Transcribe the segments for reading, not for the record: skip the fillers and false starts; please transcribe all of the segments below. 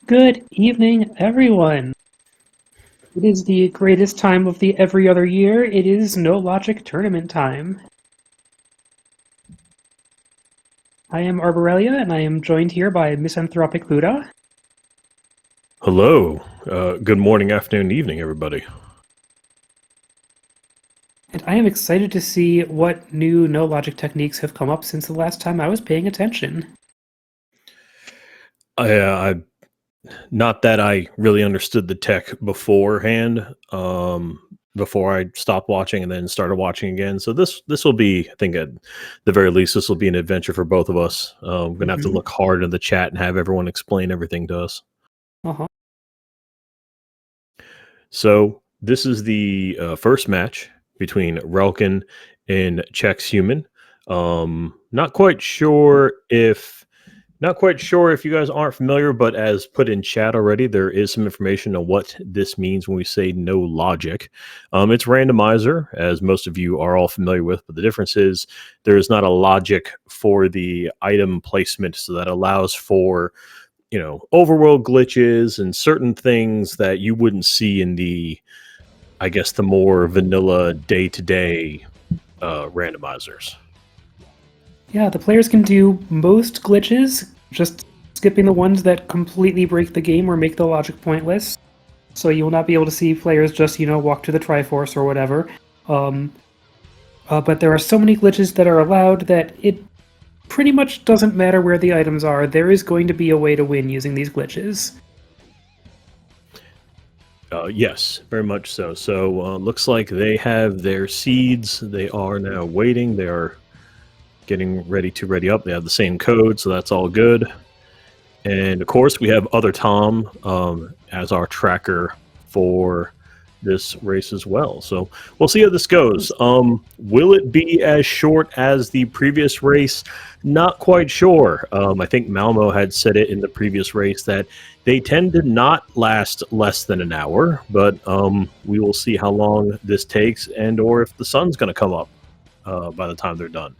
Good evening, everyone. It is the greatest time of the every other year. It is No Logic tournament time. I am Arborelia, and I am joined here by Misanthropic Buddha. Hello. Good morning, afternoon, evening, everybody. And I am excited to see what new No Logic techniques have come up since the last time I was paying attention. I not that I really understood the tech beforehand. Before I stopped watching and then started watching again. So this will be, I think, at the very least, this will be an adventure for both of us. I'm gonna have to look hard in the chat and have everyone explain everything to us. Uh-huh. So this is the first match between Relkin and Chexhuman. Not quite sure if you guys aren't familiar, but as put in chat already, there is some information on what this means when we say no logic. It's randomizer, as most of you are all familiar with, but the difference is there is not a logic for the item placement, so that allows for overworld glitches and certain things that you wouldn't see in the, I guess, the more vanilla day-to-day randomizers. Yeah, the players can do most glitches, just skipping the ones that completely break the game or make the logic pointless. So you will not be able to see players just, walk to the Triforce or whatever. But there are so many glitches that are allowed that it pretty much doesn't matter where the items are. There is going to be a way to win using these glitches. Yes, very much so. So looks like they have their seeds. They are now waiting. They are getting ready to ready up. They have the same code, so that's all good. And of course, we have other Tom as our tracker for this race as well. So we'll see how this goes. Will it be as short as the previous race? Not quite sure. I think Malmo had said it in the previous race that they tend to not last less than an hour, but we will see how long this takes and or if the sun's going to come up by the time they're done.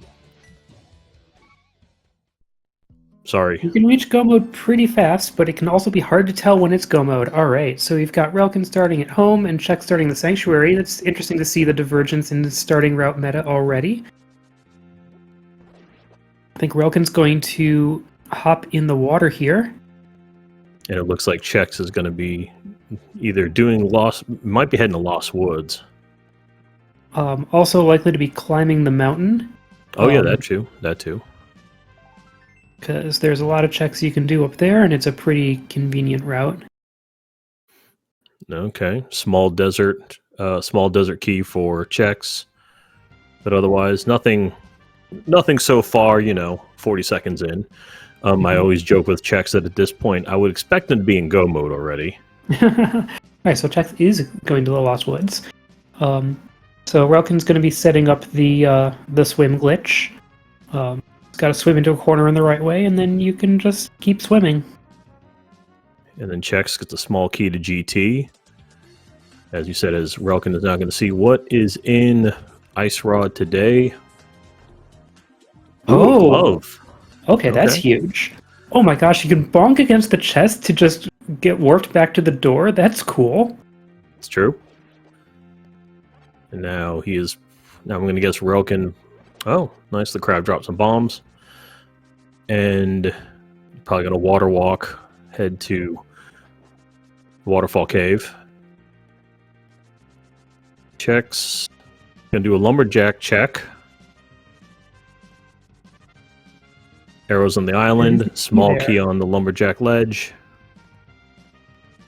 Sorry. You can reach Go mode pretty fast, but it can also be hard to tell when it's Go mode. Alright, so we've got Relkin starting at home and Check starting the Sanctuary. It's interesting to see the divergence in the starting route meta already. I think Relkin's going to hop in the water here. And it looks like Chex is going to be either doing might be heading to Lost Woods. Also likely to be climbing the mountain. Oh yeah, that too. Because there's a lot of checks you can do up there, and it's a pretty convenient route. Okay, small desert key for Chex, but otherwise nothing so far. 40 seconds in. I always joke with Chex that at this point I would expect them to be in go mode already. Alright, so Chex is going to the Lost Woods. So Relkin's going to be setting up the swim glitch. Got to swim into a corner in the right way, and then you can just keep swimming. And then Chex gets a small key to GT. As you said, as Relkin is now going to see what is in Ice Rod today. Ooh, glove. Okay, that's huge. Oh my gosh, you can bonk against the chest to just get warped back to the door? That's cool. It's true. And now I'm going to guess Relkin. Oh, nice. The crab dropped some bombs. And probably going to water walk, head to the Waterfall Cave. Checks. Going to do a lumberjack check. Arrows on the island. Small key on the lumberjack ledge.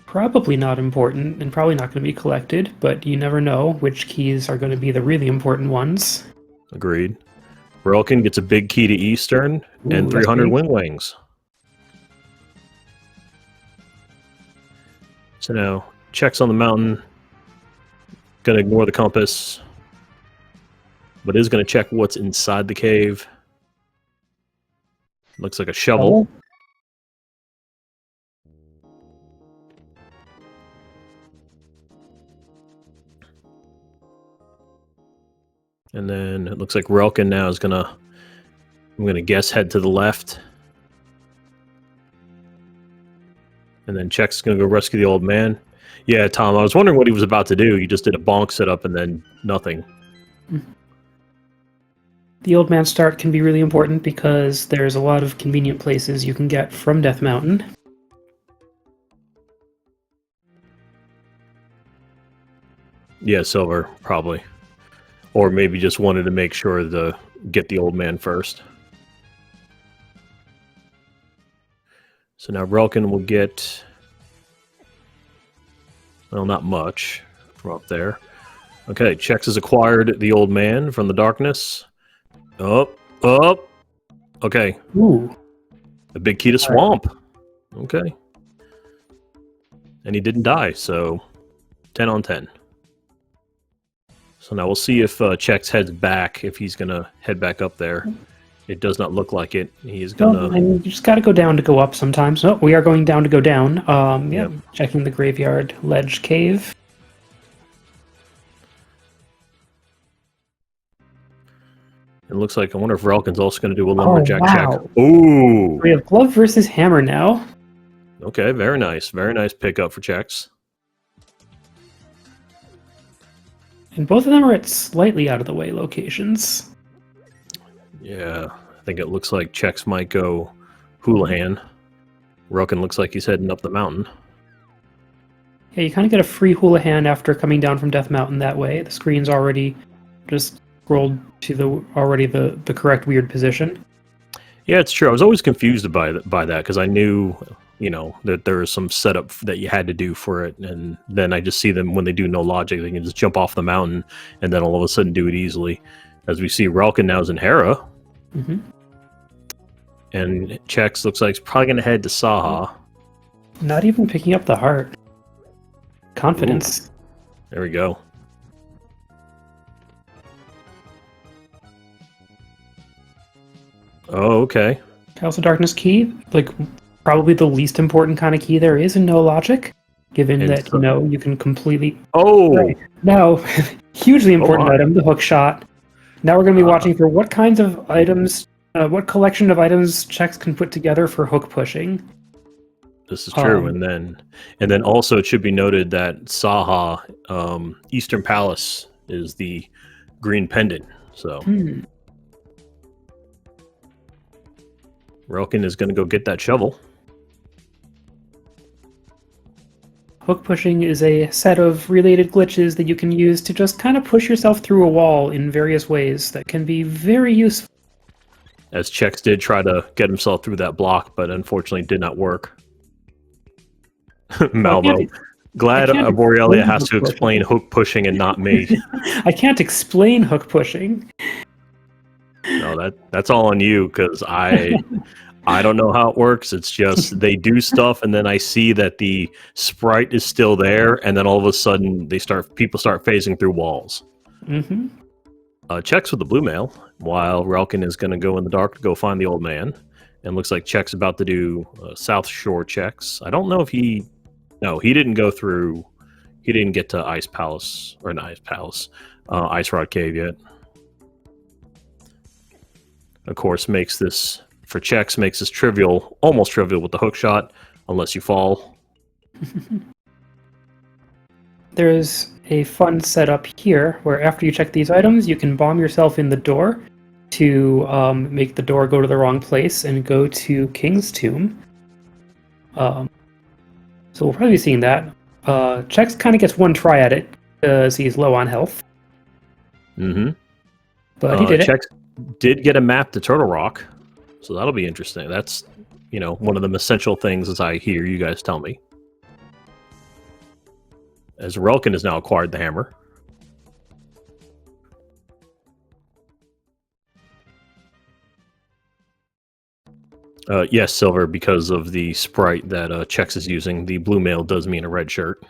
Probably not important, and probably not going to be collected, but you never know which keys are going to be the really important ones. Agreed. Relkin gets a big key to Eastern and 300 wing wings. So now, Checks on the mountain. Going to ignore the compass. But is going to check what's inside the cave. Looks like a shovel. And then it looks like Relkin now is going to I'm going to guess head to the left. And then Chex is going to go rescue the old man. Yeah, Tom, I was wondering what he was about to do. He just did a bonk setup and then nothing. The old man start can be really important because there's a lot of convenient places you can get from Death Mountain. Yeah, Silver, probably. Or maybe just wanted to make sure to get the old man first. So now Relkin will get... Well, not much from up there. Okay, Chex has acquired the old man from the darkness. Up. Okay. Ooh. A big key to swamp. Okay. And he didn't die, so 10 on 10. So now we'll see if Chex heads back, if he's going to head back up there. It does not look like it. He is going to... you just got to go down to go up sometimes. No, we are going down to go down. Yep. Checking the graveyard ledge cave. It looks like, I wonder if Relkin's also going to do a lumberjack check. Wow. Ooh! We have glove versus hammer now. Okay, very nice. Very nice pickup for Chex. And both of them are at slightly out of the way locations. Yeah, I think it looks like Chex might go Houlihan. Relkin looks like he's heading up the mountain. Yeah, you kind of get a free Houlihan after coming down from Death Mountain that way. The screen's already just scrolled to the correct weird position. Yeah, it's true. I was always confused by that because I knew, that there was some setup that you had to do for it, and then I just see them when they do no logic, they can just jump off the mountain and then all of a sudden do it easily. As we see, Relkin now is in Hera. Mm-hmm. And Chex looks like he's probably going to head to Saha. Not even picking up the heart. Confidence. Ooh. There we go. Oh, okay. House of Darkness key, probably the least important kind of key there is in no logic, given And that, you can completely... Oh! Right. Now, hugely important item, the hook shot. Now we're going to be watching for what kinds of items, what collection of items Chex can put together for hook pushing. This is true, and then also it should be noted that Saha, Eastern Palace, is the green pendant. So Relkin is going to go get that shovel. Hook pushing is a set of related glitches that you can use to just kind of push yourself through a wall in various ways that can be very useful. As Chex did try to get himself through that block, but unfortunately did not work. Malmo. Glad Borealia has to explain hook pushing and not me. I can't explain hook pushing. No, that's all on you, because I don't know how it works. It's just they do stuff, and then I see that the sprite is still there, and then all of a sudden people start phasing through walls. Mm-hmm. Chex with the blue mail, while Relkin is going to go in the dark to go find the old man. And looks like Chex about to do South Shore checks. I don't know if he didn't go through. He didn't get to Ice Palace, or not Ice Palace, Ice Rod Cave yet. Of course, makes this trivial, almost trivial with the hook shot, unless you fall. There's a fun setup here where after you check these items, you can bomb yourself in the door to make the door go to the wrong place and go to King's Tomb. So we'll probably be seeing that. Chex kind of gets one try at it because he's low on health. Mm-hmm. But he did it. Chex did get a map to Turtle Rock, so that'll be interesting. That's, one of the essential things, as I hear you guys tell me. As Relkin has now acquired the hammer. Yes, Silver, because of the sprite that Chex is using, the blue mail does mean a red shirt.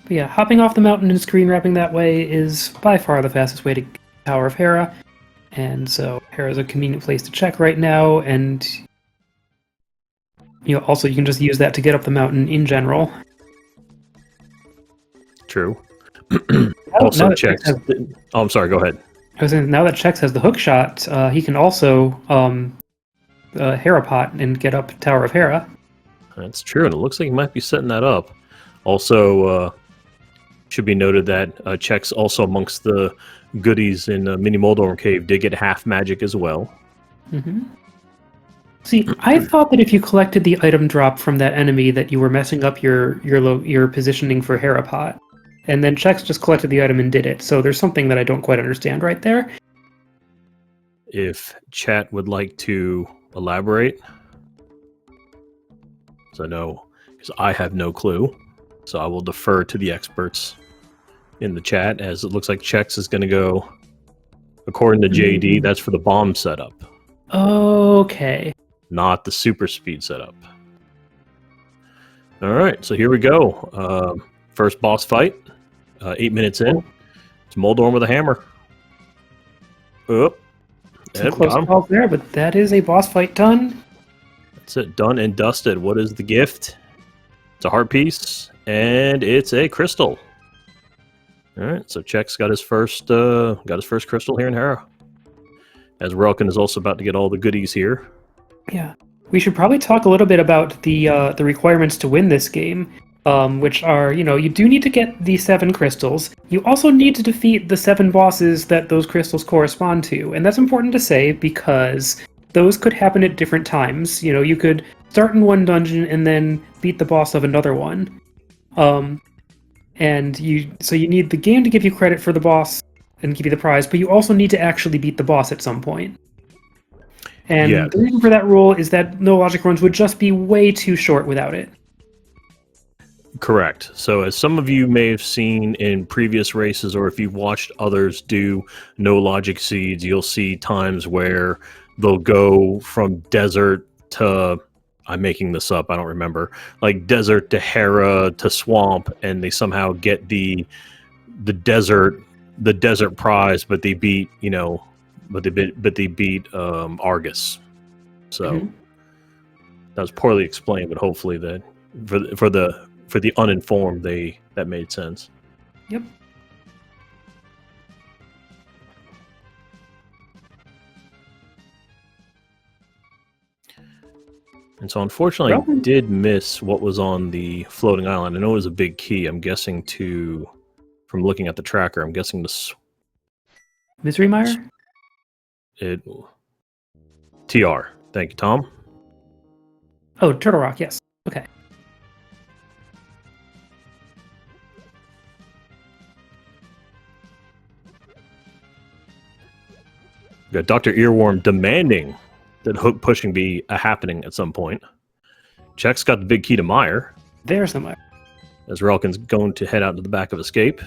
But yeah, hopping off the mountain and screen wrapping that way is by far the fastest way to Tower of Hera. And so Hera's a convenient place to check right now, and also you can just use that to get up the mountain in general. True. Also, Chex. Oh, I'm sorry. Go ahead. I was saying, now that Chex has the hook shot, he can also Hera pot and get up Tower of Hera. That's true, and it looks like he might be setting that up. Also, should be noted that Chex also amongst the goodies in Mini Moldorm Cave did get half magic as well. Mm-hmm. See, I thought that if you collected the item drop from that enemy, that you were messing up your positioning for Hera pot, and then Chex just collected the item and did it. So there's something that I don't quite understand right there. If chat would like to elaborate, so I know, because I have no clue, so I will defer to the experts in the chat, as it looks like Chex is going to go, according to JD, that's for the bomb setup. Okay. Not the super speed setup. All right, so here we go. First boss fight, 8 minutes in. It's Moldorm with a hammer. Oh, Some close calls there, but that is a boss fight done. That's it, done and dusted. What is the gift? It's a heart piece, and it's a crystal. All right, so Chex got his first crystal here in Hera. As Relkin is also about to get all the goodies here. Yeah, we should probably talk a little bit about the requirements to win this game, which are, you do need to get the 7 crystals. You also need to defeat the 7 bosses that those crystals correspond to, and that's important to say because those could happen at different times. You could start in one dungeon and then beat the boss of another one. And you need the game to give you credit for the boss and give you the prize, but you also need to actually beat the boss at some point. And the reason for that rule is that no logic runs would just be way too short without it. Correct. So as some of you may have seen in previous races, or if you've watched others do no logic seeds, you'll see times where they'll go from desert to, I'm making this up, I don't remember, like desert to Hera to swamp, and they somehow get the desert prize, but they beat, but they beat Argus. So that was poorly explained, but hopefully that for the uninformed, that made sense. Yep. And so unfortunately, I did miss what was on the floating island. I know it was a big key. I'm guessing from looking at the tracker, I'm guessing Misery Mire? TR. Thank you, Tom. Oh, Turtle Rock, yes. Okay. We got Dr. Earworm demanding that hook pushing be happening at some point. Chex got the big key to Mire. There's the Mire. As Relkin's going to head out to the back of Escape.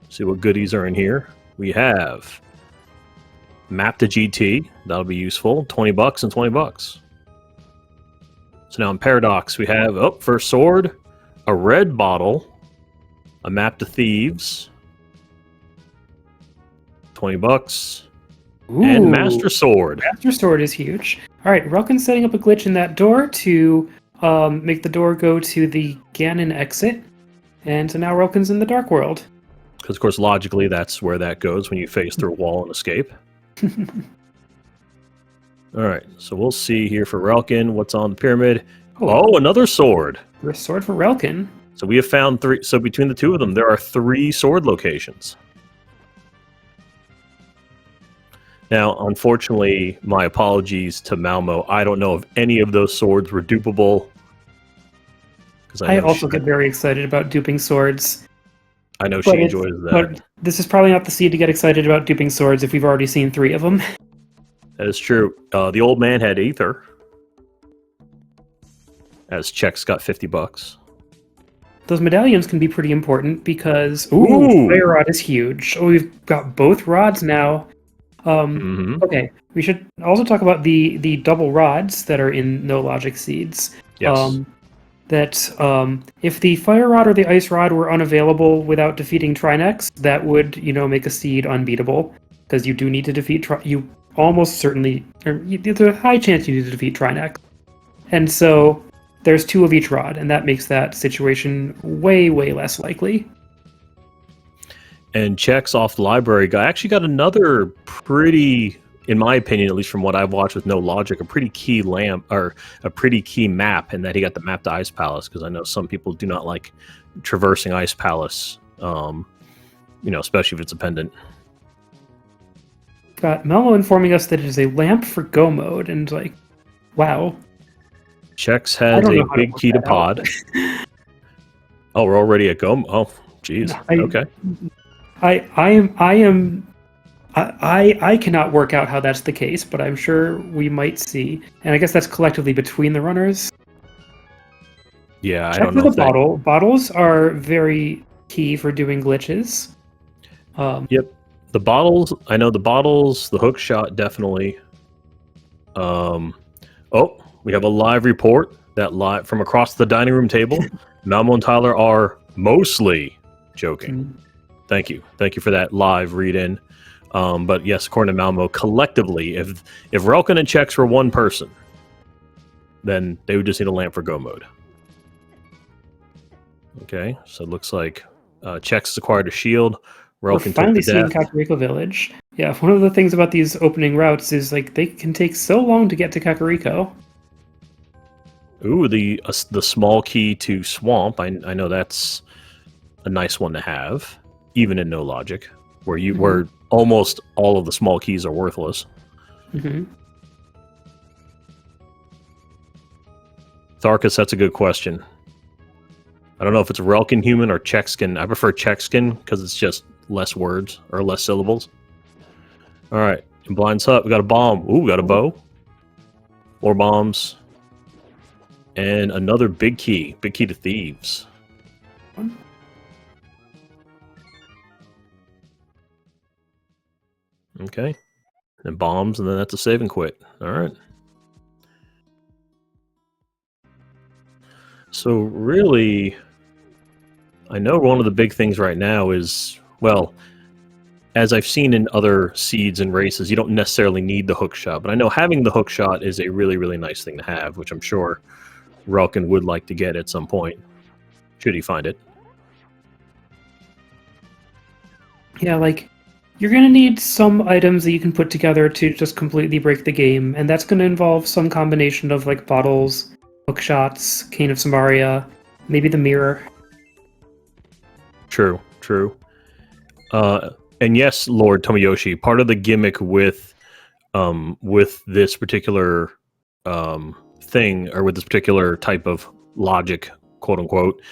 See what goodies are in here. We have map to GT. That'll be useful. $20 and $20. So now in Paradox, we have, first sword, a red bottle, a map to Thieves, $20, and Master Sword. Master Sword is huge. All right, Relkin's setting up a glitch in that door to make the door go to the Ganon exit. And so now Relkin's in the Dark World. Because, of course, logically, that's where that goes when you phase through a wall and escape. All right, so we'll see here for Relkin what's on the pyramid. Oh, another sword. A sword for Relkin. So we have found 3. So between the two of them, there are 3 sword locations. Now, unfortunately, my apologies to Malmo. I don't know if any of those swords were dupable. I also get very excited about duping swords. I know she enjoys that. But this is probably not the seed to get excited about duping swords if we've already seen 3 of them. That is true. The old man had Aether. As Chex got $50. Those medallions can be pretty important because Fire Rod is huge. Oh, we've got both rods now. Okay, we should also talk about the double rods that are in No Logic Seeds. Yes. If the Fire Rod or the Ice Rod were unavailable without defeating Trinex, that would, make a seed unbeatable. Because you do need to defeat you almost certainly, there's a high chance you need to defeat Trinex. And so there's 2 of each rod, and that makes that situation way, way less likely. And Chex off the library guy actually got another pretty, in my opinion, at least from what I've watched with no logic, a pretty key lamp or a pretty key map, and that he got the map to Ice Palace, because I know some people do not like traversing Ice Palace, especially if it's a pendant. Got Melmo informing us that it is a lamp for Go mode, and like, wow. Chex has a big key to pod. Oh, we're already at Go. Oh, jeez. Okay. I cannot work out how that's the case, but I'm sure we might see. And I guess that's collectively between the runners. Yeah, I Check don't know. for the bottle. Bottles are very key for doing glitches. Yep. The bottles, I know the bottles, the hook shot, definitely. Oh, we have a live report that live from across the dining room table. Malmo and Tyler are mostly joking. Thank you for that live read-in. But yes, according to Malmo, collectively, if Relkin and Chex were one person, then they would just need a lamp for Go mode. Okay, so it looks like Chex has acquired a shield. We're finally seeing Kakariko Village. Yeah, one of the things about these opening routes is like they can take so long to get to Kakariko. Ooh, the small key to Swamp. I know that's a nice one to have, even in no logic, where almost all of the small keys are worthless. Tharkus, that's a good question. I don't know if it's Relkin human or Chexkin. I prefer Chexkin because it's just less words or less syllables. All right, and blinds up. We got a bomb. Ooh, we got a bow. More bombs. And another big key. Big key to thieves. Okay. And bombs, and then that's a save and quit. All right. So really, I know one of the big things right now is, well, as I've seen in other seeds and races, you don't necessarily need the hook shot, but I know having the hook shot is a really, really nice thing to have, which I'm sure Relkin would like to get at some point, should he find it. Yeah, like, you're going to need some items that you can put together to just completely break the game, and that's going to involve some combination of, like, bottles, hook shots, Cane of Samaria, maybe the mirror. True. And yes, Lord Tomoyoshi, part of the gimmick with this particular thing, or with this particular type of logic, quote unquote,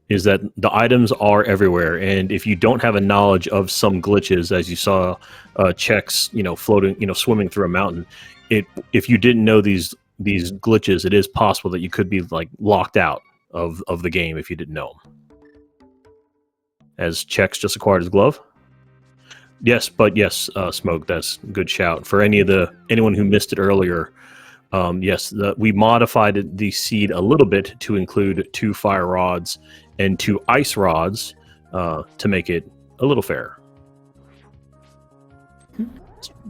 is that the items are everywhere, and if you don't have a knowledge of some glitches, as you saw Chex, floating, swimming through a mountain, if you didn't know these glitches, it is possible that you could be like locked out of the game if you didn't know them. As Chex just acquired his glove. Yes, Smoke, that's a good shout. For anyone who missed it earlier, yes, we modified the seed a little bit to include 2 fire rods and 2 ice rods to make it a little fairer.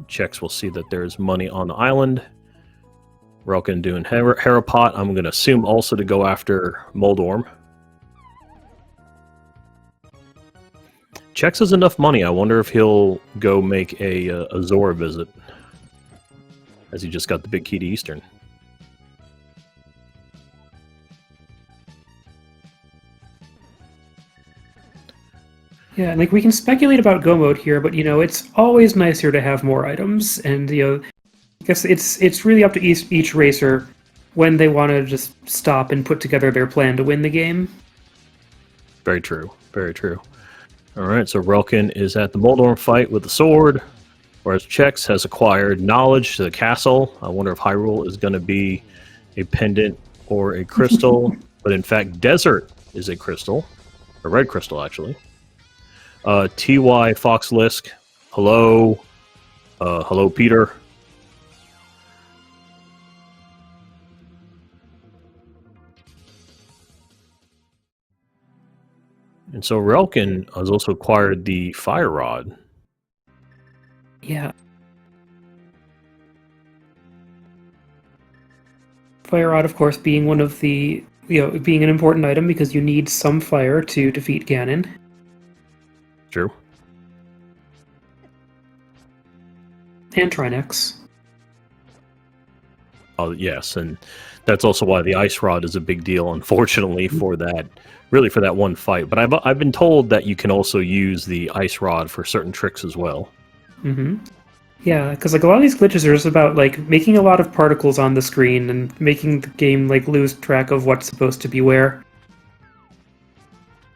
Chex will see that there's money on the island. Relkin doing Harapot. I'm going to assume also to go after Moldorm. Chex has enough money. I wonder if he'll go make a Zora visit, as he just got the big key to Eastern. Yeah, like we can speculate about Go mode here, but it's always nicer to have more items, and I guess it's really up to each racer when they want to just stop and put together their plan to win the game. Very true. All right, so Relkin is at the Moldorm fight with the sword, whereas Chex has acquired knowledge to the castle. I wonder if Hyrule is going to be a pendant or a crystal, but in fact, Desert is a crystal, a red crystal, actually. Ty Fox Lisk, hello. Hello, Peter. And so Relkin has also acquired the Fire Rod. Yeah. Fire Rod, of course, being one of the, being an important item because you need some fire to defeat Ganon. True. And Trinex. Oh, yes, and that's also why the ice rod is a big deal, unfortunately, for that, really for that one fight. But I've been told that you can also use the ice rod for certain tricks as well. Mm-hmm. Yeah, because like a lot of these glitches are just about like making a lot of particles on the screen and making the game like lose track of what's supposed to be where.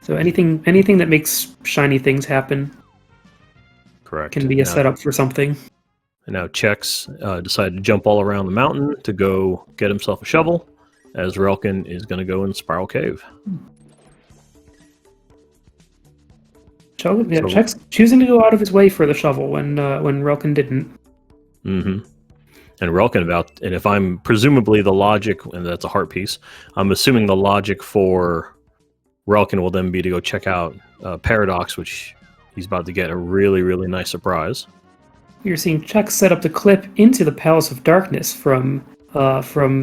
So anything that makes shiny things happen Correct. can be a setup for something. And now Chex decided to jump all around the mountain to go get himself a shovel, as Relkin is going to go in Spiral Cave. Chex choosing to go out of his way for the shovel when Relkin didn't. Mm-hmm. And Relkin and if I'm presumably the logic, and that's a heart piece, I'm assuming the logic for Relkin will then be to go check out Paradox, which he's about to get a really, really nice surprise. You're seeing Chex set up the clip into the Palace of Darkness from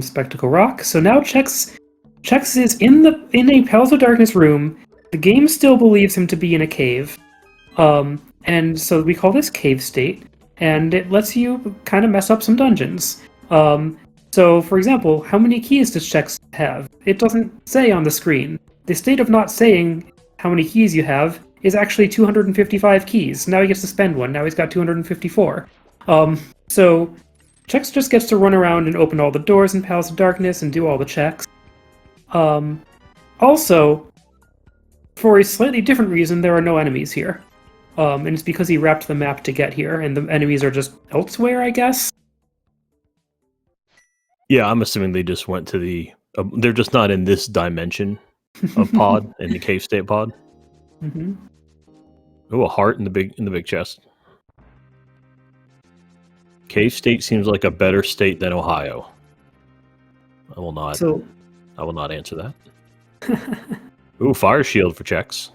Spectacle Rock. So now Chex is in a Palace of Darkness room. The game still believes him to be in a cave, and so we call this cave state, and it lets you kind of mess up some dungeons. So, for example, how many keys does Chex have? It doesn't say on the screen. The state of not saying how many keys you have is actually 255 keys. Now he gets to spend one. Now he's got 254. So Chex just gets to run around and open all the doors in Palace of Darkness and do all the checks. Also, for a slightly different reason, there are no enemies here. And it's because he wrapped the map to get here, and the enemies are just elsewhere, I guess? Yeah, I'm assuming they just went to the... they're just not in this dimension of pod, in the cave state pod. Mm-hmm. Ooh, a heart in the big chest. Cave state seems like a better state than Ohio. I will not answer that. Ooh, fire shield for Chex.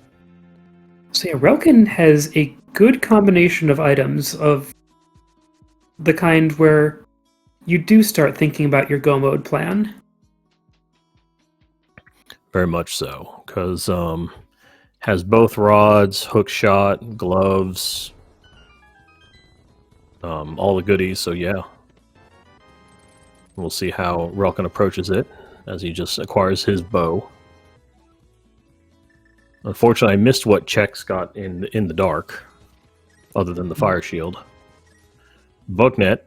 So yeah, Relkin has a good combination of items of the kind where you do start thinking about your go mode plan. Very much so, because has both rods, hook shot, gloves, all the goodies. So yeah, we'll see how Relkin approaches it as he just acquires his bow. Unfortunately, I missed what Chex got in the dark, other than the fire shield. Booknet.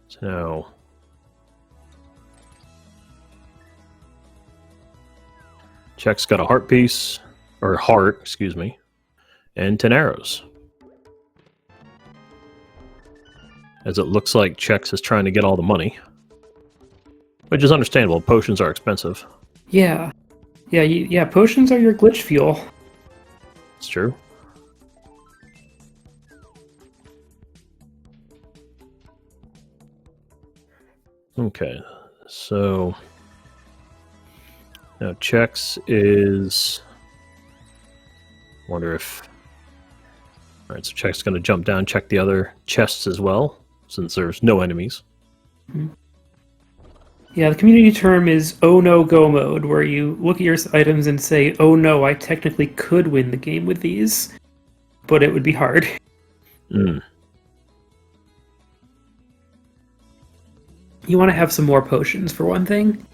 So Chex got a heart piece, or heart, excuse me, and 10 arrows. As it looks like Chex is trying to get all the money. Which is understandable, potions are expensive. Yeah. Yeah, potions are your glitch fuel. It's true. Okay, so now Chex is... wonder if... Alright, so Chex is going to jump down, check the other chests as well, since there's no enemies. Mm-hmm. Yeah, the community term is oh no go mode, where you look at your items and say, oh no, I technically could win the game with these, but it would be hard. Mm. You want to have some more potions, for one thing.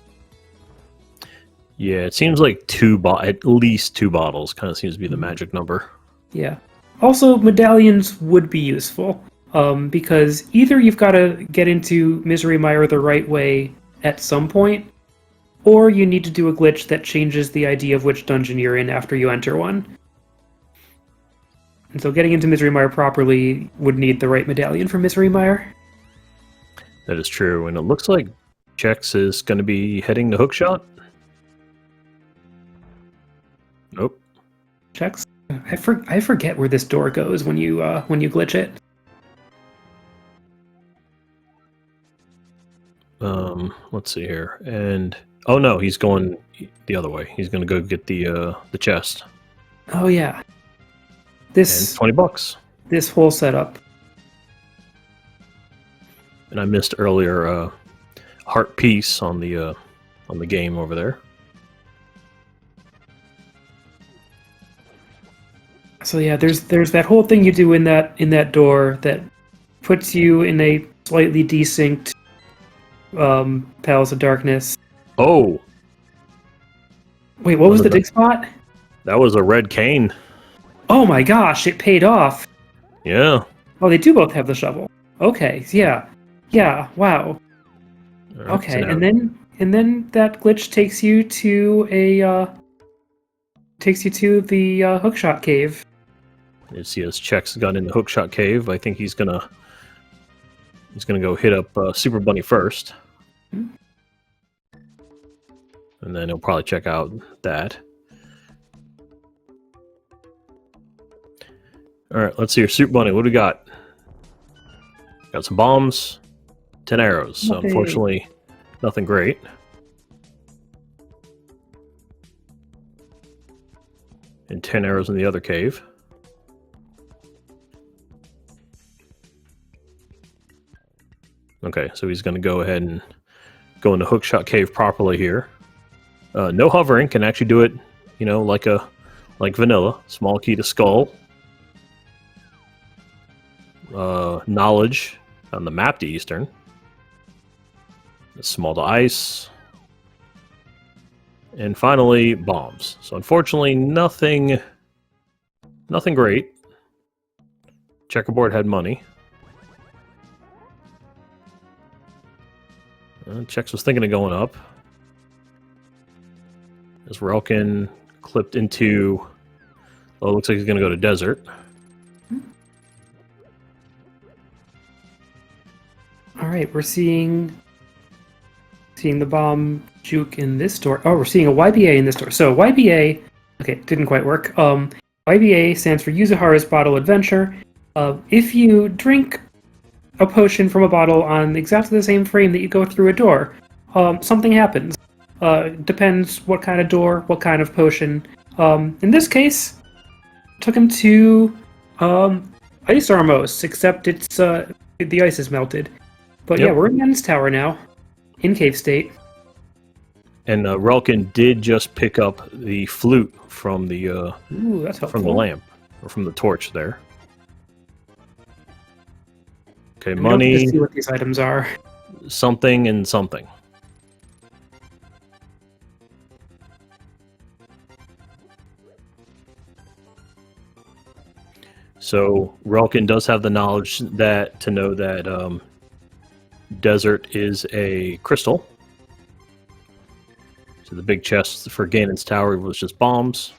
Yeah, it seems like at least 2 bottles kind of seems to be the magic number. Yeah. Also, medallions would be useful, because either you've got to get into Misery Mire the right way at some point, or you need to do a glitch that changes the idea of which dungeon you're in after you enter one. And so getting into Misery Mire properly would need the right medallion for Misery Mire. That is true, and it looks like Chex is going to be heading to Hookshot. Nope. Chex? I forget where this door goes when you glitch it. Let's see here, and oh no, he's going the other way. He's going to go get the chest. Oh yeah. And This $20. This whole setup. And I missed earlier heart piece on the game over there. So yeah, there's that whole thing you do in that door that puts you in a slightly desynced Palace of Darkness. Oh, Wait, what was the dig spot? that was a red cane. Oh my gosh, it paid off. Yeah. Oh, they do both have the shovel. Okay, yeah. Yeah, wow. All right, so Okay, now and then that glitch takes you to the hookshot cave. you see his Chex gun in the hookshot cave. I think he's gonna go hit up Super Bunny first, Hmm. and then he'll probably check out that. All right, let's see your Super Bunny. What do we got? Got some bombs, 10 arrows. So Nothing. unfortunately, nothing great. And 10 arrows in the other cave. Okay, so he's going to go ahead and go into hookshot cave properly here. No hovering, can actually do it, you know, like vanilla. Small key to skull. Knowledge on the map to eastern. Small to ice. And finally, bombs. So unfortunately, nothing great. Checkerboard had money. Chex was thinking of going up. As Relkin clipped into... Oh, it looks like he's going to go to desert. Alright, we're seeing the bomb juke in this door. Oh, we're seeing a YBA in this door. So YBA, okay, didn't quite work. YBA stands for Yuzuhara's Bottle Adventure. If you drink a potion from a bottle on exactly the same frame that you go through a door, something happens. Depends what kind of door, what kind of potion. In this case, took him to Ice Armos, except it's the ice is melted. But Yep. yeah, we're in Men's Tower now, in Cave State. And Relkin did just pick up the flute from the Ooh, that's helpful. from the lamp, or from the torch there. Okay, I don't money, get to see what these items are. something, and something. So Relkin does have the knowledge to know that desert is a crystal. So the big chest for Ganon's tower was just bombs.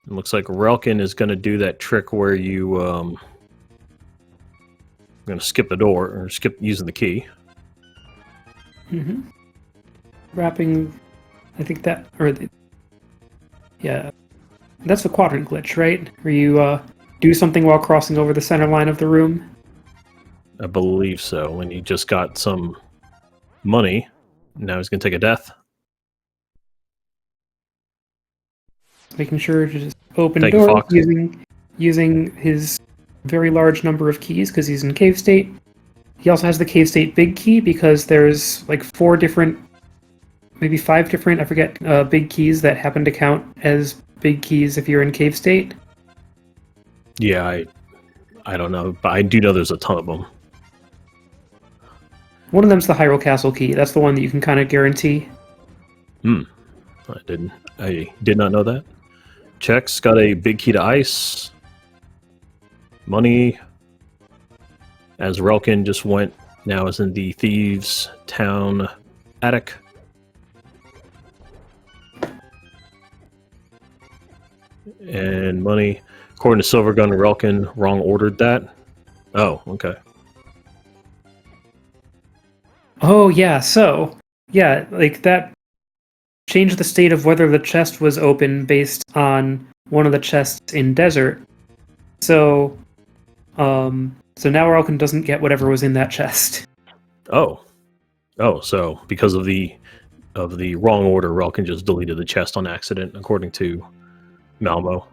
It looks like Relkin is going to do that trick where you going to skip the door, or skip using the key. Mm-hmm. Wrapping, I think that, or yeah, that's the quadrant glitch, right? Where you do something while crossing over the center line of the room. I believe so. When he just got some money, now he's going to take a death. Making sure to just open Thank you, doors Fox. using his very large number of keys because he's in Cave State. He also has the Cave State big key because there's like 4 different, maybe 5 different, I forget, big keys that happen to count as big keys if you're in Cave State. Yeah, I don't know, but I do know there's a ton of them. One of them's the Hyrule Castle key. That's the one that you can kind of guarantee. I did not know that. Chex got a big key to ice. Money. As Relkin just went, now is in the Thieves' Town attic. And money. According to Silvergun, Relkin wrong ordered that. Oh, okay. Oh, yeah, so, yeah, like that changed the state of whether the chest was open based on one of the chests in Desert. So now Relkin doesn't get whatever was in that chest. Oh, so because of the wrong order, Relkin just deleted the chest on accident, according to Malmo.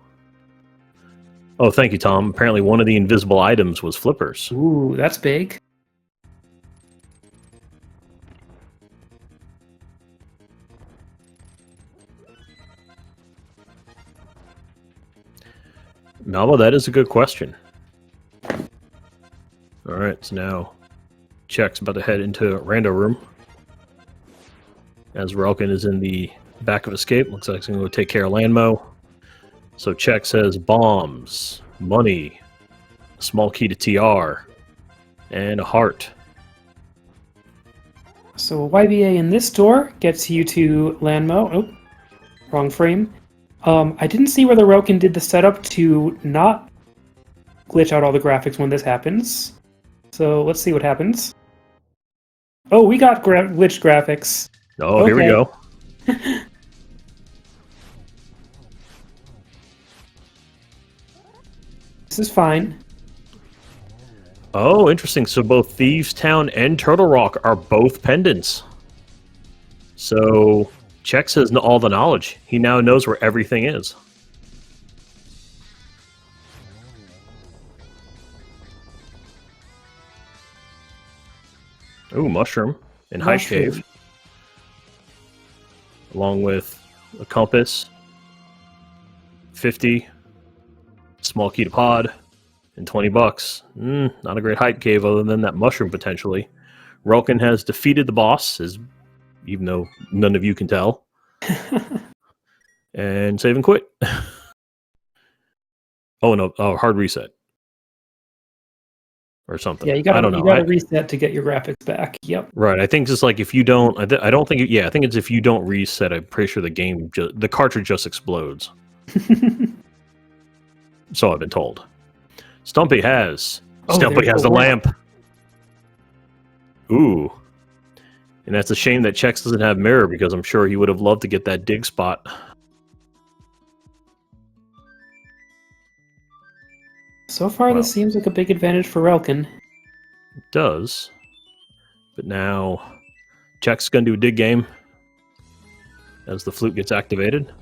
Oh, thank you, Tom. Apparently one of the invisible items was flippers. Ooh, that's big. Malva, that is a good question. All right, so now Check's about to head into Rando room. As Relkin is in the back of escape, looks like he's going to go take care of Landmo. So Check says bombs, money, a small key to TR, and a heart. So a YBA in this door gets you to Landmo. Oh, wrong frame. I didn't see whether Relkin did the setup to not glitch out all the graphics when this happens. So let's see what happens. Oh, we got glitched graphics. Oh, okay. Here we go. This is fine. Oh, interesting. So both Thieves Town and Turtle Rock are both pendants. So Chex has all the knowledge. He now knows where everything is. Ooh, mushroom and Hype Cave. Along with a compass, 50, small key to pod, and $20. Not a great Hype Cave other than that mushroom potentially. Relkin has defeated the boss, even though none of you can tell. And save and quit. Oh, no. Oh, hard reset. Or something. Yeah, you gotta reset to get your graphics back. Yep. Right. I think just like if you don't, I don't think. I think it's if you don't reset. I'm pretty sure the cartridge just explodes. So I've been told. Stumpy has a lamp. Ooh, and that's a shame that Chex doesn't have mirror because I'm sure he would have loved to get that dig spot. So far, this seems like a big advantage for Relkin. It does. But now, Check's going to do a dig game as the flute gets activated.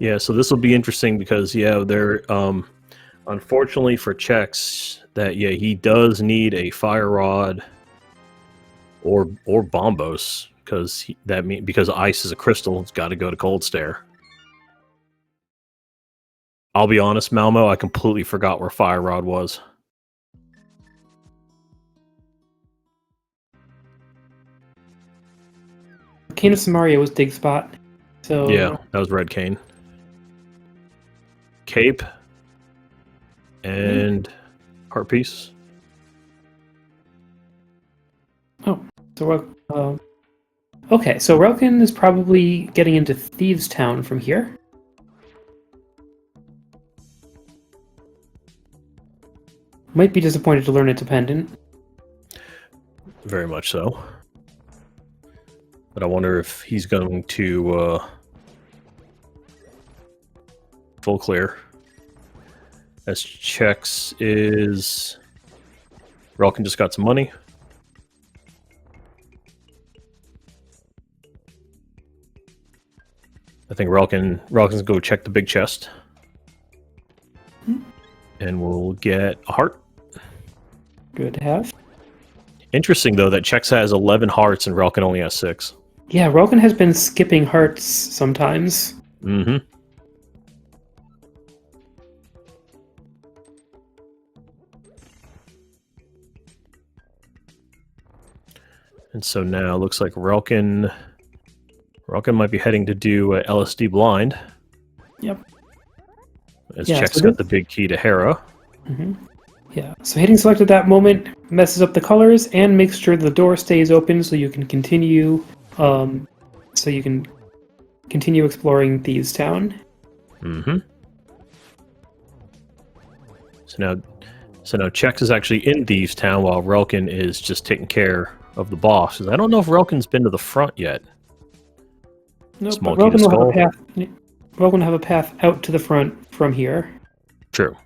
Yeah, so this will be interesting because, they're, unfortunately for Chex, he does need a fire rod or bombos because ice is a crystal. It's got to go to cold stare. I'll be honest, Malmo, I completely forgot where fire rod was. Cane of Samaria was dig spot. So yeah, that was red cane. Cape and heart piece. Oh, so okay. So Relkin is probably getting into Thieves Town from here. Might be disappointed to learn it's a pendant. Very much so. But I wonder if he's going to full clear. As Chex is... Relkin just got some money. I think Relkin's going to go check the big chest. And we'll get a heart. Good to have. Interesting, though, that Chex has 11 hearts and Relkin only has 6. Yeah, Relkin has been skipping hearts sometimes. Mm-hmm. And so now it looks like Relkin might be heading to do LSD blind. Yep. As Check's got the big key to Hera. Mm-hmm. Yeah, so hitting select at that moment messes up the colors and makes sure the door stays open so you can continue exploring Thieves Town. Mm-hmm. So now Chex is actually in Thieves Town while Relkin is just taking care of the boss. I don't know if Relkin's been to the front yet. No, Small Relkin key to skull. Relkin will have a path out to the front from here. True.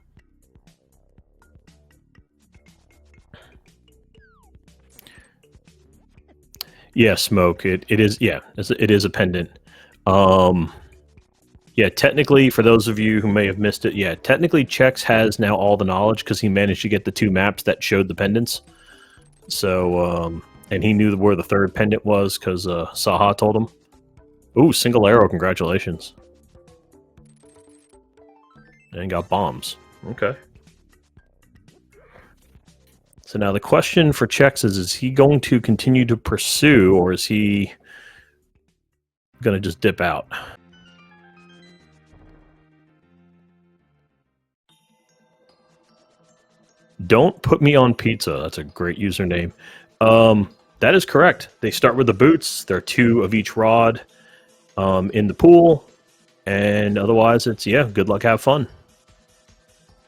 Yeah, Smoke. It is a pendant. Yeah, technically, for those of you who may have missed it, yeah, technically Chex has now all the knowledge because he managed to get the 2 maps that showed the pendants. So, and he knew where the 3rd pendant was because Saha told him. Ooh, single arrow, congratulations. And got bombs. Okay. So now the question for Chex is he going to continue to pursue, or is he going to just dip out? Don't put me on pizza. That's a great username. That is correct. They start with the boots. There are 2 of each rod in the pool. And otherwise, it's, yeah, good luck, have fun.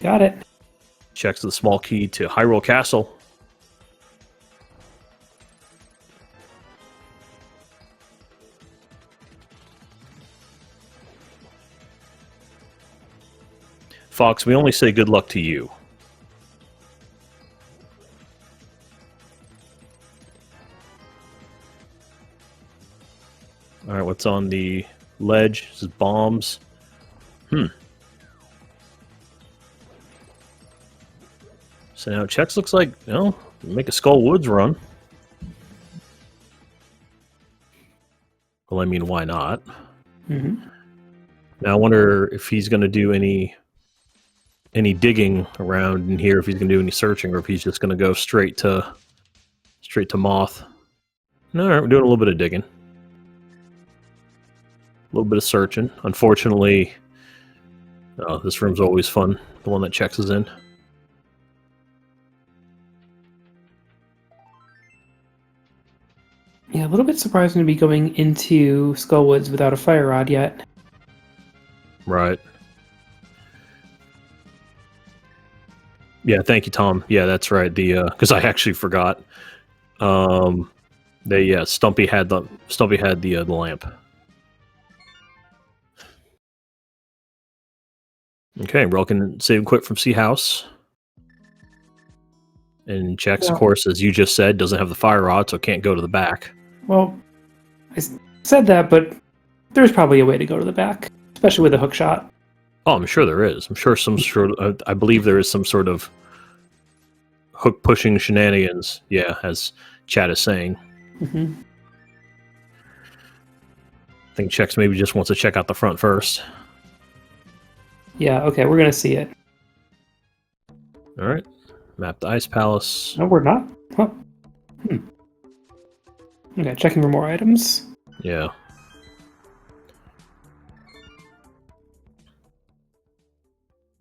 Got it. Checks the small key to Hyrule Castle. Fox, we only say good luck to you. All right, what's on the ledge? This is bombs. So now Chex looks like, you know, make a Skull Woods run. Well, I mean, why not? Mm-hmm. Now I wonder if he's going to do any digging around in here, if he's going to do any searching, or if he's just going to go straight to Moth. No, we're doing a little bit of digging. A little bit of searching. Unfortunately, this room's always fun. The one that Chex is in. Yeah, a little bit surprising to be going into Skullwoods without a fire rod yet. Right. Yeah, thank you, Tom. Yeah, that's right. The because I actually forgot. Stumpy had the lamp. Okay, Relkin save and quit from Sea House. And Chex, of course, as you just said, doesn't have the fire rod, so can't go to the back. Well, said that, but there's probably a way to go to the back, especially with a hook shot. Oh, I'm sure there is. I'm sure I believe there is some sort of hook pushing shenanigans. Yeah, as Chad is saying. Mm-hmm. I think Chex maybe just wants to check out the front first. Yeah, okay, we're gonna see it. All right, map the Ice Palace. No, we're not. Huh. Okay, checking for more items. Yeah.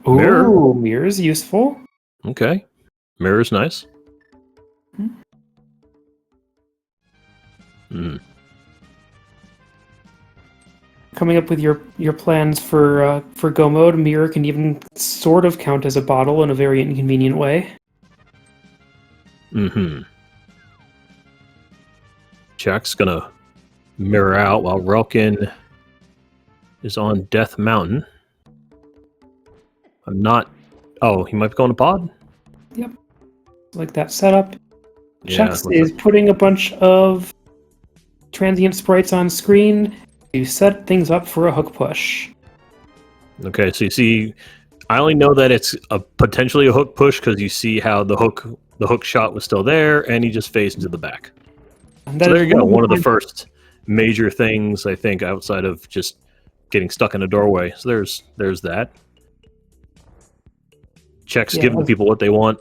Ooh, Mirror. Mirror's useful. Okay. Mirror's nice. Coming up with your plans for Go Mode, Mirror can even sort of count as a bottle in a very inconvenient way. Jack's gonna mirror out while Relkin is on Death Mountain. I'm not... Oh, he might be going to pod? Yep. Like that setup. Yeah, Chex is putting a bunch of transient sprites on screen to set things up for a hook push. Okay, so you see... I only know that it's potentially a hook push because you see how the hook shot was still there, and he just phased into the back. So there you go, one of the first major things, I think, outside of just getting stuck in a doorway. So there's that. Check's giving people what they want.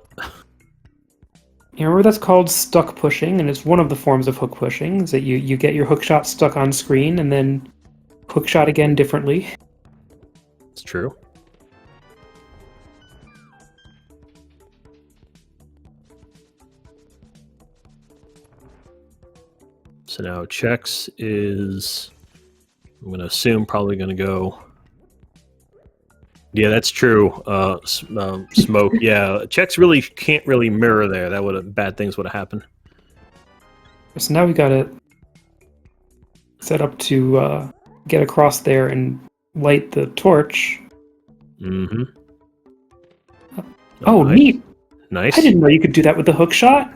You remember that's called stuck pushing, and it's one of the forms of hook pushing, is that you get your hook shot stuck on screen and then hook shot again differently. It's true. So now Chex is, I'm going to assume, probably going to go... Yeah, that's true. Smoke. Yeah, Chex really can't really mirror there. That would have bad things would have happened. So now we got to set up to get across there and light the torch. Mm-hmm. Oh, nice. Neat. Nice. I didn't know you could do that with the hook shot.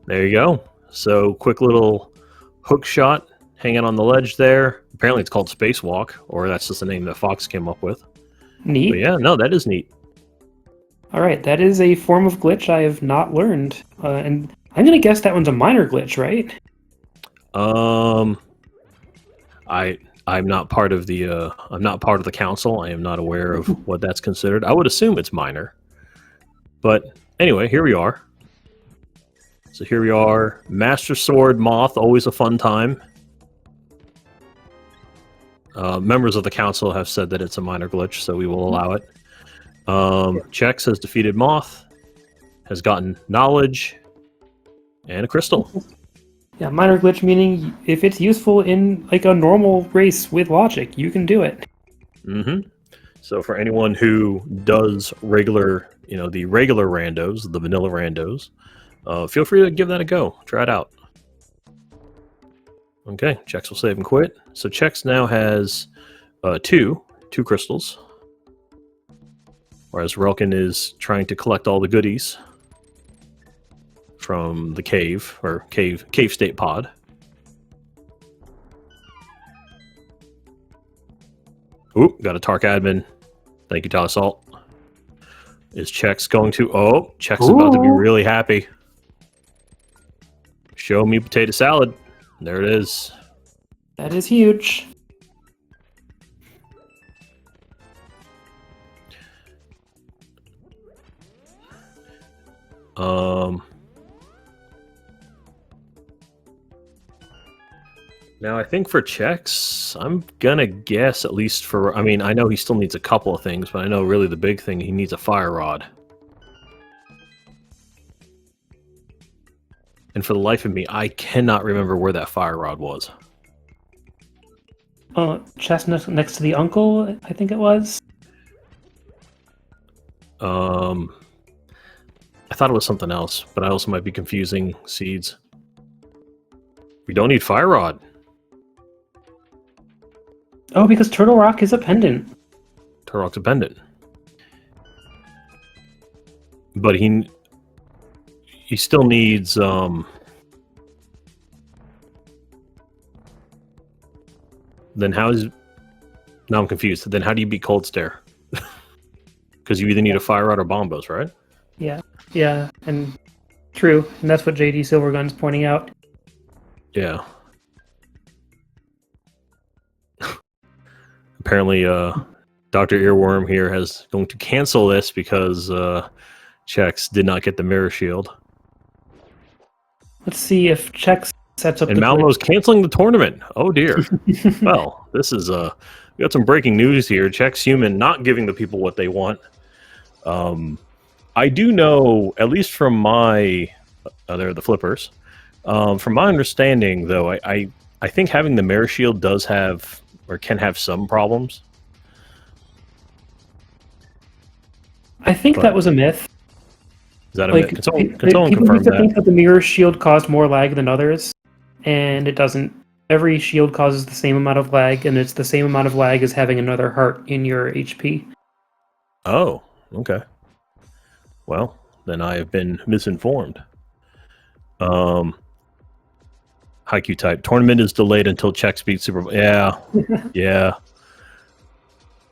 There you go. So quick little hook shot hanging on the ledge there. Apparently it's called Spacewalk, or that's just the name that Fox came up with. Neat. But yeah, no, that is neat. All right, that is a form of glitch I have not learned, and I'm gonna guess that one's a minor glitch, right? I'm not part of the council. I am not aware of what that's considered. I would assume it's minor. But anyway, here we are. So here we are. Master Sword Moth, always a fun time. Members of the council have said that it's a minor glitch, so we will allow it. Chex has defeated Moth, has gotten knowledge, and a crystal. Yeah, minor glitch meaning if it's useful in like a normal race with logic, you can do it. Mm-hmm. So for anyone who does regular, the regular randos, the vanilla randos, feel free to give that a go. Try it out. Okay, Chex will save and quit. So Chex now has two crystals, whereas Relkin is trying to collect all the goodies from the cave state pod. Ooh, got a Tark admin. Thank you, Salt. Is Chex going to? Oh, Chex is about to be really happy. Show me potato salad. There it is. That is huge. Now I think for Chex, I'm gonna guess at least for. I mean, I know he still needs a couple of things, but I know really the big thing he needs a fire rod. And for the life of me, I cannot remember where that fire rod was. Chest next to the uncle, I think it was. I thought it was something else, but I also might be confusing seeds. We don't need fire rod. Oh, because Turtle Rock is a pendant. Turtle Rock's a pendant. But he still needs then how is now I'm confused. Then how do you beat Cold Stare? Because you either need a fire rod or bombos, right? Yeah, and true, and that's what JD Silvergun's pointing out. Yeah. Apparently, Dr. Earworm here is going to cancel this because Chex did not get the mirror shield. Let's see if Chex sets up and the Malmo's glitch. canceling the tournament. Oh dear. Well, this is we got some breaking news here. Chexhuman not giving the people what they want. I do know, at least from my they're the flippers. From my understanding, though, I think having the mirror shield does have or can have some problems. I think that was a myth. Is that a Like, myth? Can someone people confirm used to that? think that the mirror shield caused more lag than others, and it doesn't. Every shield causes the same amount of lag, and it's the same amount of lag as having another heart in your HP. Oh, okay. Well, then I have been misinformed. Haiku type. Tournament is delayed until Chex beats Super Bowl. Yeah. Yeah.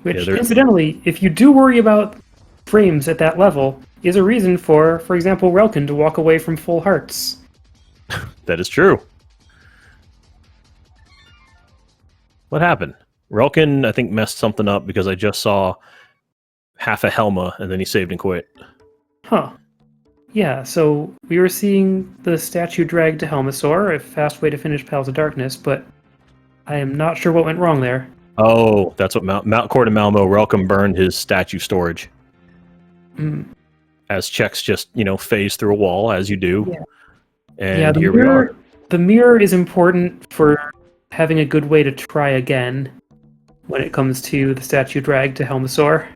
Which, Yeah, incidentally, if you do worry about frames at that level, is a reason for example, Relkin to walk away from full hearts. That is true. What happened? Relkin, I think, messed something up because I just saw half a Helma and then he saved and quit. Huh. Yeah, so we were seeing the statue dragged to Helmasaur, a fast way to finish Pals of Darkness, but I am not sure what went wrong there. Oh, that's what Court of Malmo. Relkin burned his statue storage. As Chex just, phased through a wall, as you do. Yeah. And here we are. The mirror is important for having a good way to try again when it comes to the statue drag to Helmasaur.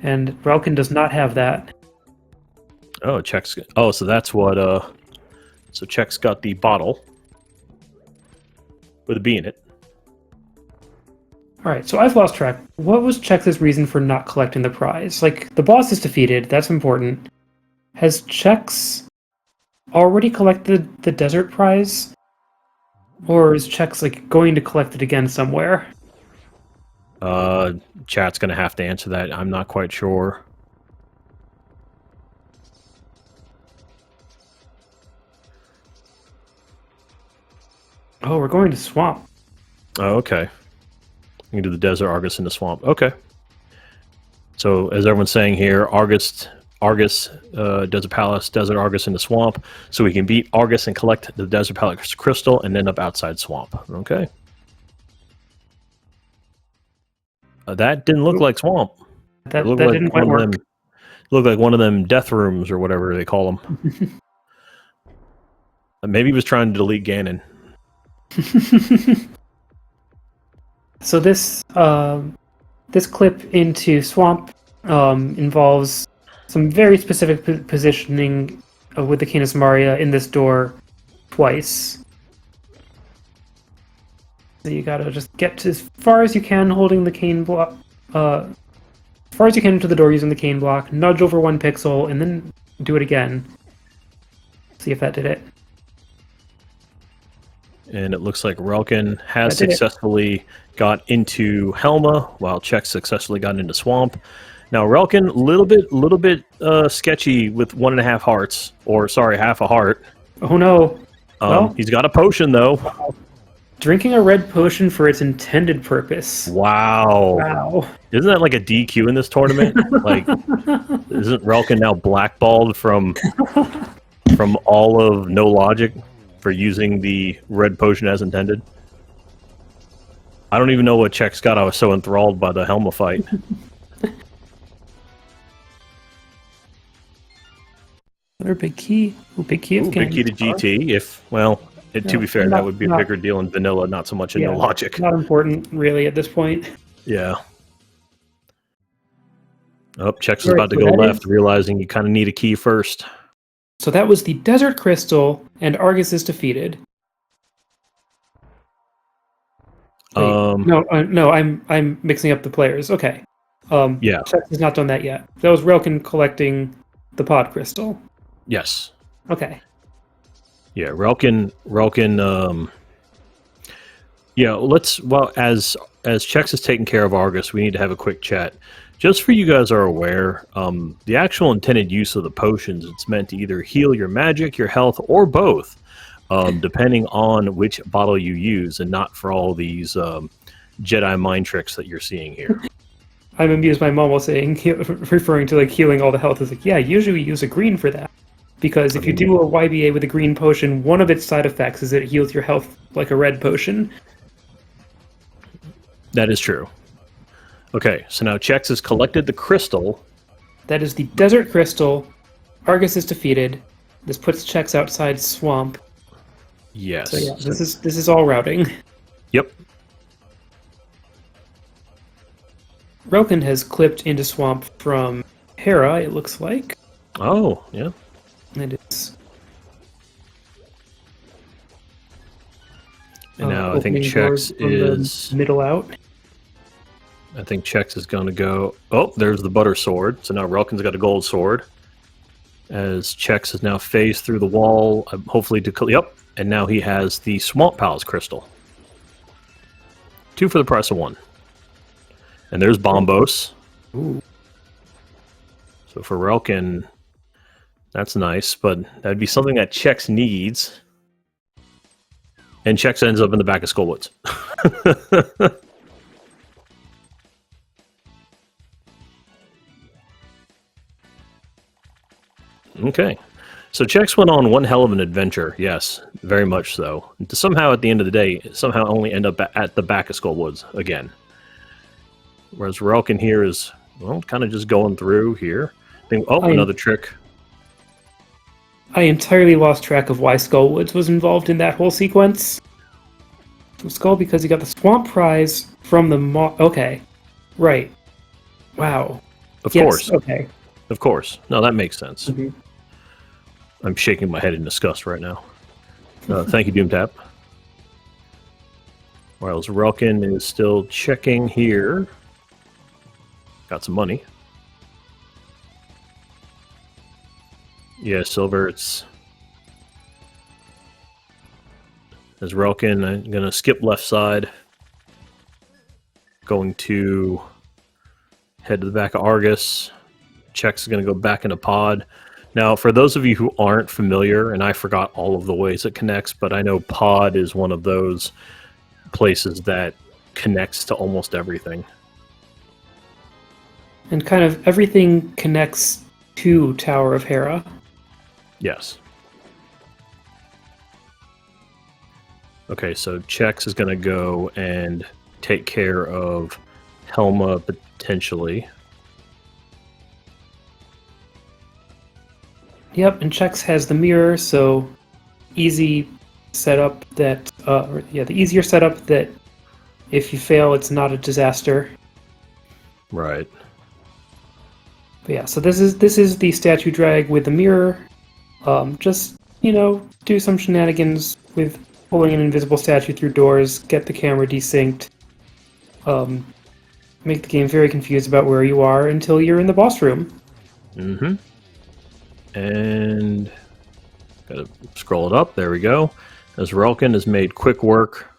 And Relkin does not have that. Oh, Chex. Oh, so that's what. So Chex got the bottle with a bee in it. Alright, so I've lost track. What was Chex's reason for not collecting the prize? Like, the boss is defeated, that's important. Has Chex already collected the desert prize? Or is Chex like going to collect it again somewhere? Chat's gonna have to answer that. I'm not quite sure. Oh, we're going to swamp. Oh, okay. You can do the desert, Argus, in the swamp. Okay. So, as everyone's saying here, Argus, Desert Palace, Desert Argus in the swamp, so we can beat Argus and collect the Desert Palace crystal and end up outside swamp. Okay. That didn't look like swamp. That It looked that like didn't one quite of work. them. Looked like one of them death rooms or whatever they call them. Maybe he was trying to delete Ganon. So this clip into swamp involves some very specific positioning with the Canis Maria in this door twice. So you gotta just get to as far as you can holding the cane block, as far as you can into the door using the cane block, nudge over 1 pixel, and then do it again. See if that did it. And it looks like Relkin has That did it. successfully got into Helma, while Chex successfully got into Swamp. Now Relkin, little bit sketchy with 1.5 hearts, or sorry, half a heart. Oh no. Well, He's got a potion though. drinking a red potion for its intended purpose. Wow. Wow. Isn't that like a DQ in this tournament? Like, isn't Relkin now blackballed from all of No Logic for using the red potion as intended? I don't even know what Chex got. I was so enthralled by the Helma fight. Another big key. Ooh, big key of Big key to GT. If, well, to be fair, that would be a bigger deal in vanilla, not so much in No Logic. Not important, really, at this point. Yeah. Oh, Chex is about to go left, realizing you kind of need a key first. So that was the Desert Crystal, and Argus is defeated. Wait, no, I'm mixing up the players. Okay. Yeah. Chex has not done that yet. That was Relkin collecting the pod crystal. Yes. Okay. Yeah, Relkin. Yeah, as Chex is taking care of Argus, we need to have a quick chat. Just for you guys are aware, the actual intended use of the potions, it's meant to either heal your magic, your health, or both, depending on which bottle you use, and not for all these Jedi mind tricks that you're seeing here. I'm amused by Mom was saying, referring to like healing all the health. Is like, yeah, usually we use a green for that. Because if you do a YBA with a green potion, one of its side effects is that it heals your health like a red potion. That is true. Okay, so now Chex has collected the crystal. That is the Desert Crystal. Argus is defeated. This puts Chex outside Swamp. Yes. So yeah, this is all routing. Yep. Relkin has clipped into Swamp from Hera, it looks like. Oh, yeah. And it's... And now I think Chex is... middle out. I think Chex is going to go... Oh, there's the butter sword. So now Relkin's got a gold sword. As Chex is now phased through the wall, hopefully to... Yep. And now he has the Swamp Palace crystal. 2 for the price of 1. And there's Bombos. Ooh. So for Relkin, that's nice, but that'd be something that Chex needs. And Chex ends up in the back of Skullwoods. Okay. So Chex went on one hell of an adventure, yes, very much so. To somehow, at the end of the day, somehow only end up at the back of Skullwoods again. Whereas Relkin here is, well, kind of just going through here. Another trick. I entirely lost track of why Skullwoods was involved in that whole sequence. Skull because he got the Swamp Prize from the Okay. Right. Wow. Of course. Okay. Of course. No, that makes sense. Mm-hmm. I'm shaking my head in disgust right now. Thank you, Doomtap. While Relkin is still checking here. Got some money. Yeah, silver, it's As Relkin, I'm going to skip left side. Going to head to the back of Argus. Chex is going to go back into pod. Now, for those of you who aren't familiar, and I forgot all of the ways it connects, but I know pod is one of those places that connects to almost everything. And kind of everything connects to Tower of Hera. Yes. Okay, so Chex is going to go and take care of Helma potentially. Yep, and Chex has the mirror, so easy setup that, the easier setup that if you fail, it's not a disaster. Right. But yeah, so this is the statue drag with the mirror. Just, do some shenanigans with pulling an invisible statue through doors, get the camera desynced, make the game very confused about where you are until you're in the boss room. Mm-hmm. And gotta scroll it up. There we go. As Relkin has made quick work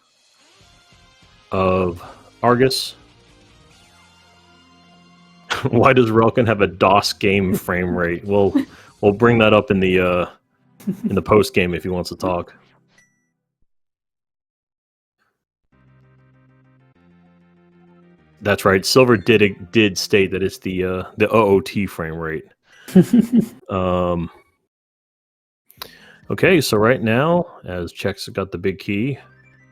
of Argus. Why does Relkin have a DOS game frame rate? We'll bring that up in the post game if he wants to talk. That's right. Silver did state that it's the OOT frame rate. Okay, so right now, as Chex got the big key,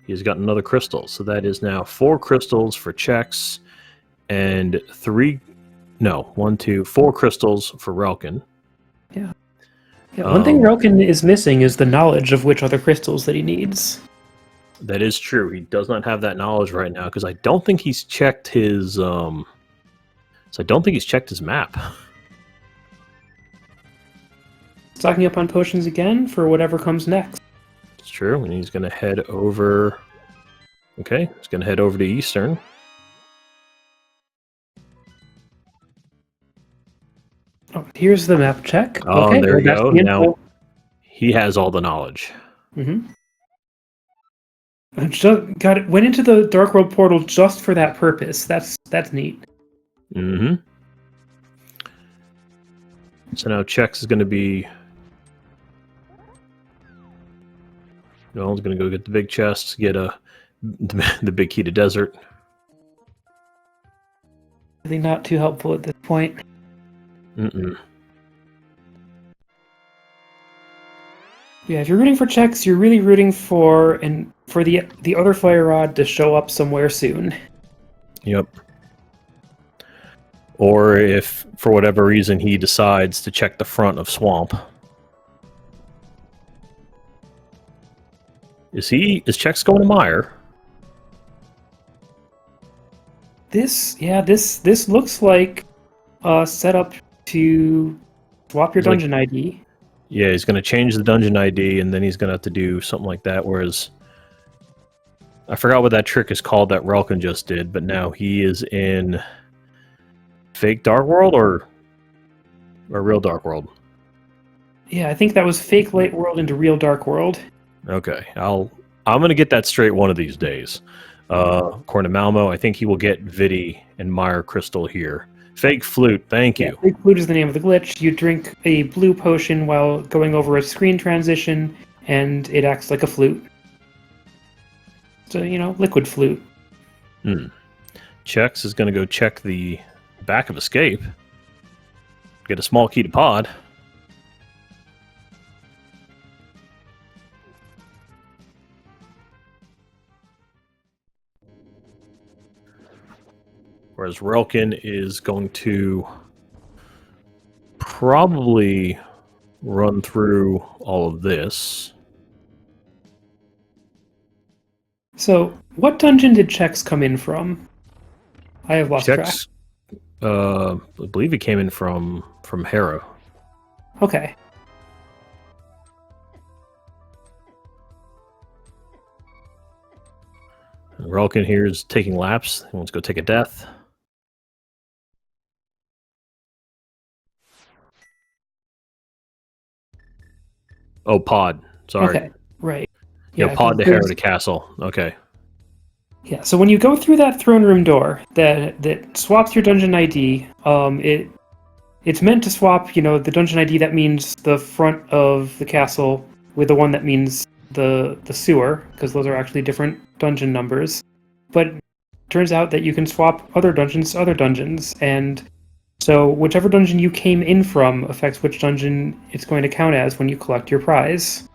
he's got another crystal. So that is now 4 crystals for Chex and 4 crystals for Relkin. Yeah. One thing Relkin is missing is the knowledge of which other crystals that he needs. That is true. He does not have that knowledge right now because I don't think he's checked his map. Stocking up on potions again for whatever comes next. It's true, and he's going to head over. Okay, he's going to head over to Eastern. Oh, here's the map check. Oh, okay, there you go. The now he has all the knowledge. Mm-hmm. Went into the Dark World portal just for that purpose. That's neat. Mm-hmm. So now Chex is going to be. No, he's going to go get the big chest, get the big key to desert. Really not too helpful at this point. Mm-mm. Yeah, if you're rooting for Chex, you're really rooting for the other fire rod to show up somewhere soon. Yep. Or if, for whatever reason, he decides to check the front of Swamp. Is Chex going to Mire? This looks like a setup to swap your dungeon ID. Yeah, he's going to change the dungeon ID, and then he's going to have to do something like that, whereas I forgot what that trick is called that Relkin just did, but now he is in fake Dark World or real Dark World? Yeah, I think that was fake Light World into real Dark World. Okay, I'm going to get that straight one of these days. According to Malmo, I think he will get Vidi and Mire Crystal here. Fake Flute, thank you. Fake Flute is the name of the glitch. You drink a blue potion while going over a screen transition, and it acts like a flute. So, liquid flute. Chex is going to go check the back of Escape. Get a small key to pod. Whereas Relkin is going to probably run through all of this. So, what dungeon did Chex come in from? I have lost track. I believe he came in from Hera. Okay. Relkin here is taking laps. He wants to go take a death. Oh, pod. Sorry. Okay, right. Yeah, pod 'cause to there's- Herod Castle. Okay. Yeah, so when you go through that throne room door that swaps your dungeon ID, it's meant to swap, the dungeon ID that means the front of the castle with the one that means the sewer, because those are actually different dungeon numbers. But it turns out that you can swap other dungeons to other dungeons, and so whichever dungeon you came in from affects which dungeon it's going to count as when you collect your prize.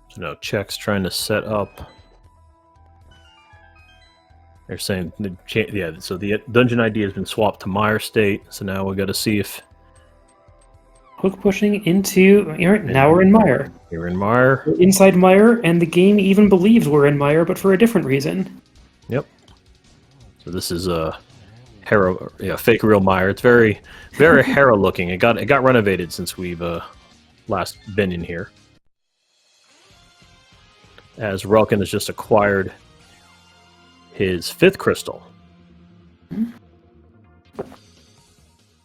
So now Check's trying to set up. They're saying, so the dungeon ID has been swapped to Mire State. So now we got to see if Hook pushing into... Now we're in Mire. you're in Mire. We're inside Mire, and the game even believes we're in Mire, but for a different reason. Yep. So this is a fake real Mire. It's very, very Hera looking. It got renovated since we've last been in here. As Relkin has just acquired his 5th crystal.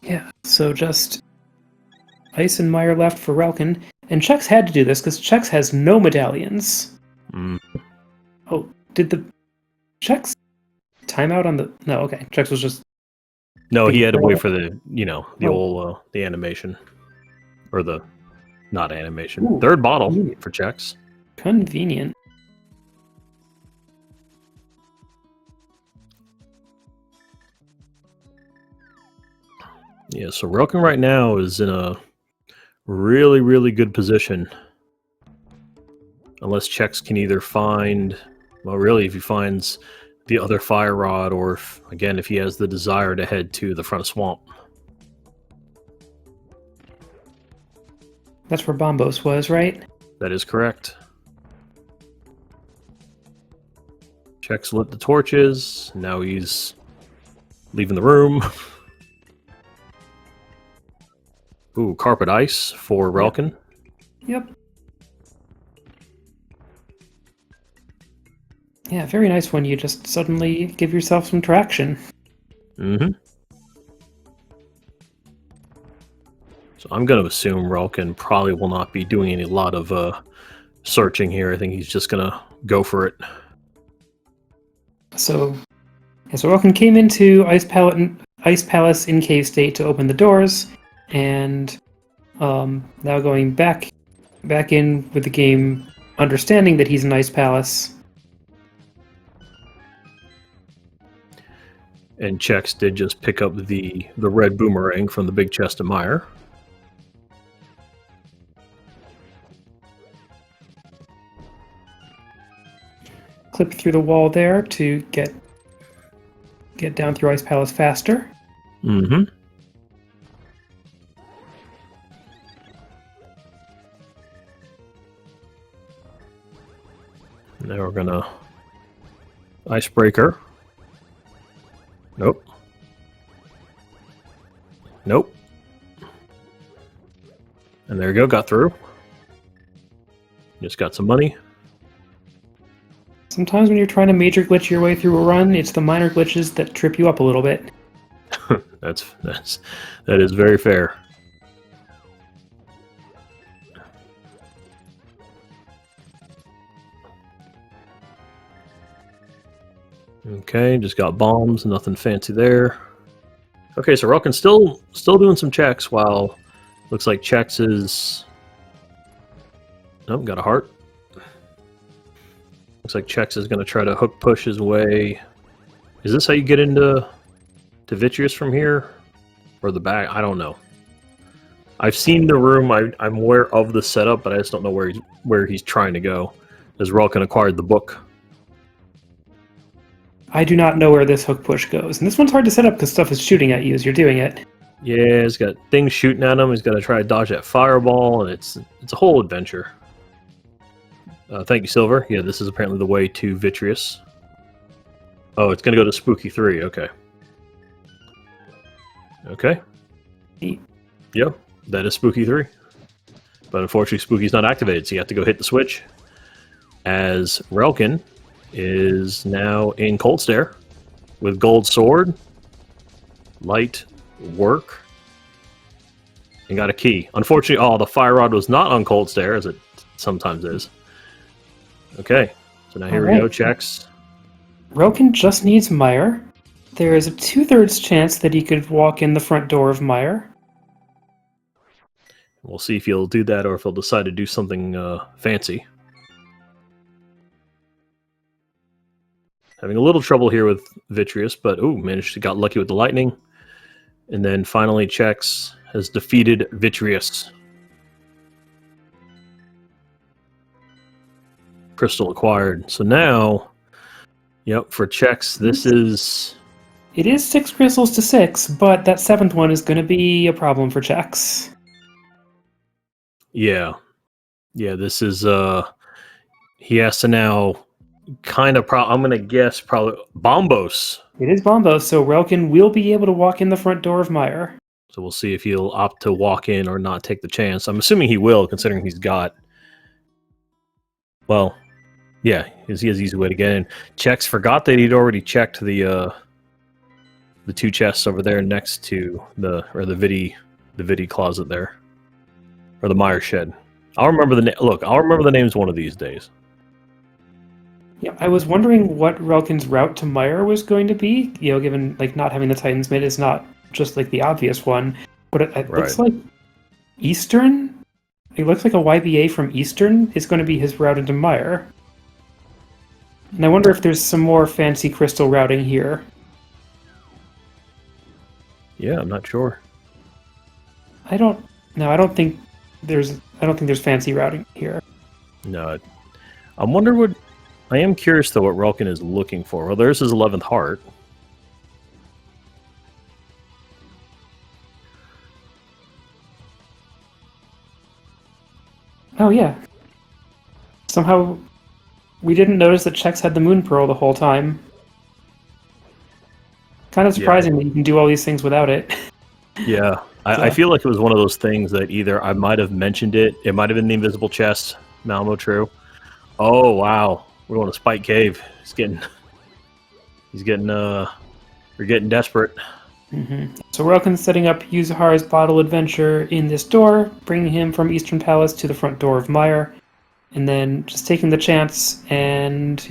Yeah, so just Ice and Mire left for Relkin. And Chex had to do this, because Chex has no medallions. Mm. Oh, did the... Chex... Timeout on the... No, okay. Chex was just... No, he had to wait for the, old, the animation. Or the... Not animation. Ooh, 3rd bottle for Chex. Convenient. Yeah, so Relkin right now is in a really, really good position. Unless Chex can either find... Well, really, if he finds the other fire rod, or, if he has the desire to head to the front of Swamp. That's where Bombos was, right? That is correct. Chex lit the torches. Now he's leaving the room. Ooh, carpet ice for Relkin. Yep. Yeah, very nice when you just suddenly give yourself some traction. Mm-hmm. So I'm going to assume Relkin probably will not be doing a lot of searching here. I think he's just going to go for it. So Relkin came into Ice Palace in Cave State to open the doors, and now going back in with the game, understanding that he's in Ice Palace. And Chex did just pick up the red boomerang from the big chest of Mire. Clip through the wall there to get down through Ice Palace faster. Mm-hmm. Now we're gonna icebreaker. Nope. Nope. And there we go, got through. Just got some money. Sometimes when you're trying to major glitch your way through a run, it's the minor glitches that trip you up a little bit. that is very fair. Okay, just got bombs, nothing fancy there. Okay, so Relkin's still doing some checks while looks like Chex is... Nope, got a heart. Looks like Chex is going to try to hook push his way. Is this how you get into Vitreous from here? Or the back? I don't know. I've seen the room, I'm aware of the setup, but I just don't know where he's trying to go. As Relkin acquired the book. I do not know where this hook push goes. And this one's hard to set up because stuff is shooting at you as you're doing it. Yeah, he's got things shooting at him. He's got to try to dodge that fireball, and it's a whole adventure. Thank you, Silver. Yeah, this is apparently the way to Vitreous. Oh, it's going to go to Spooky 3. Okay. Okay. Neat. Yeah, that is Spooky 3. But unfortunately, Spooky's not activated, so you have to go hit the switch. As Relkin is now in Cold Stare with Gold Sword. Light work. and got a key. Unfortunately, the fire rod was not on cold stare, as it sometimes is. Okay, so now here we go, Chex. Relkin just needs Meyer. There is a 2/3 chance that he could walk in the front door of Meyer. We'll see if he'll do that or if he'll decide to do something fancy. Having a little trouble here with Vitreous, but got lucky with the lightning. And then finally, Chex has defeated Vitreous. Crystal acquired. So now, for Chex, this is... It is 6 crystals to 6, but that 7th one is going to be a problem for Chex. Yeah, this is, he has to now kind of, I'm going to guess probably Bombos. It is Bombos, so Relkin will be able to walk in the front door of Meyer. So we'll see if he'll opt to walk in or not take the chance. I'm assuming he will, considering he's got... Well, yeah, he has an easy way to get in. Chex forgot that he'd already checked the 2 chests over there next to the Vidi closet there. Or the Meyer shed. I'll remember the names one of these days. Yeah, I was wondering what Relkin's route to Meyer was going to be. Given not having the Titan's Mid is not just the obvious one, but it looks like Eastern. It looks like a YBA from Eastern is going to be his route into Meyer. And I wonder if there's some more fancy crystal routing here. Yeah, I'm not sure. I don't think there's fancy routing here. No, I am curious though what Relkin is looking for. Well, there's his 11th heart. Oh yeah. Somehow we didn't notice that Chex had the Moon Pearl the whole time. Kind of surprising that you can do all these things without it. Yeah. I feel like it was one of those things that either I might have mentioned it might have been the invisible chest, Malmo, true. Oh wow. We're going to Spike Cave. We're getting desperate. Mm-hmm. So Relkin's setting up Yuzuhara's bottle adventure in this door, bringing him from Eastern Palace to the front door of Meyer, and then just taking the chance and,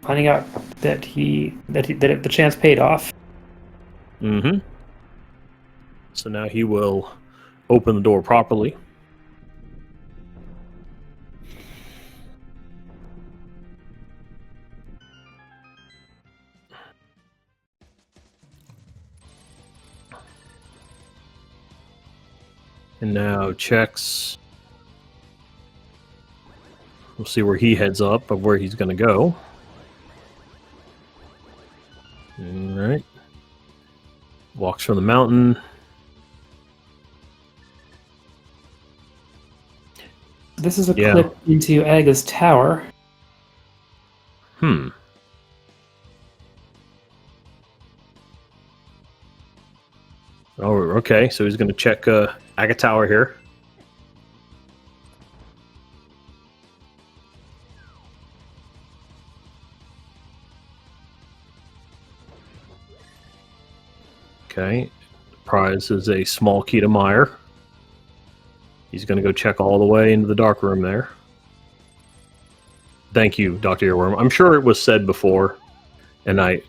finding out that the chance paid off. Mm-hmm. So now he will open the door properly. And now Chex. We'll see where he heads up, of where he's going to go. All right. Walks from the mountain. This is a clip into Aga's tower. Oh, okay. So he's going to check Aga Tower here. Okay. The prize is a small key to Meyer. He's going to go check all the way into the dark room there. Thank you, Dr. Earworm. I'm sure it was said before, and I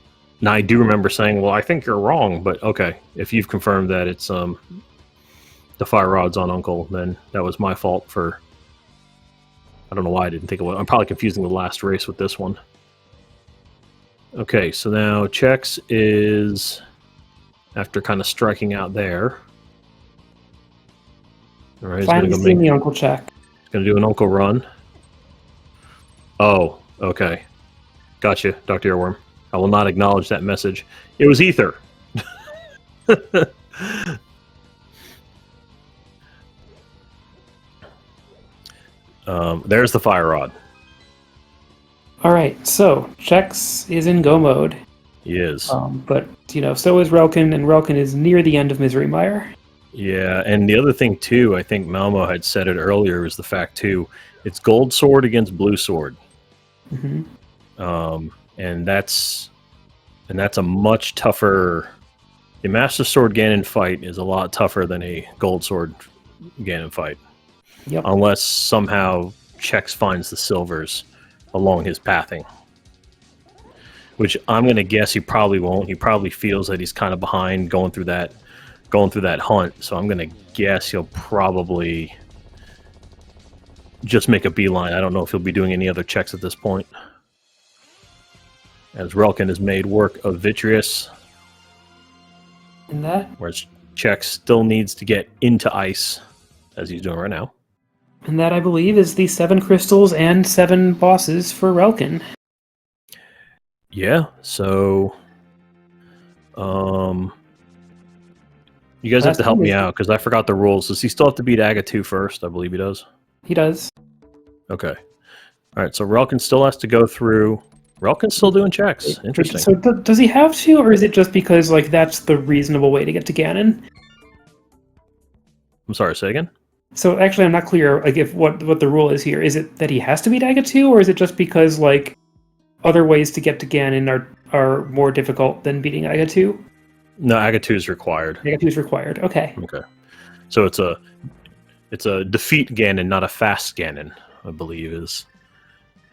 do remember saying, well, I think you're wrong, but okay. If you've confirmed that it's the fire rod's on Uncle, then that was my fault for... I don't know why I didn't think it was. I'm probably confusing the last race with this one. Okay, so now Chex is, after kind of striking out there... All right, Finally seeing the Uncle check. He's going to do an Uncle run. Oh, okay. Gotcha, Dr. Earworm. I will not acknowledge that message. It was Ether. There's the fire rod. All right, so Chex is in go mode. He is. But, so is Relkin, and Relkin is near the end of Misery Mire. Yeah, and the other thing, too, I think Malmo had said it earlier, is the fact, too, it's gold sword against blue sword. Mm-hmm. And that's a much tougher The Master Sword Ganon fight is a lot tougher than a Gold Sword Ganon fight. Yep. Unless somehow Chex finds the silvers along his pathing. Which I'm going to guess he probably won't. He probably feels that he's kind of behind going through that hunt. So I'm going to guess he'll probably just make a beeline. I don't know if he'll be doing any other checks at this point. As Relkin has made work of Vitreous. And that? Whereas Chex still needs to get into ice, as he's doing right now. And that, I believe, is the 7 crystals and 7 bosses for Relkin. Yeah, so... you guys have to help me out, because I forgot the rules. Does he still have to beat Agatu first? I believe he does. He does. Okay. Alright, so Relkin still has to go through... Relkin's still doing checks. Interesting. So does he have to, or is it just because like that's the reasonable way to get to Ganon? I'm sorry, say again? So actually, I'm not clear like if what the rule is here. Is it that he has to beat Agatu, or is it just because like other ways to get to Ganon are more difficult than beating Agatu? No, Agatu is required. Agatu is required. Okay. Okay. So it's a defeat Ganon, not a fast Ganon, I believe is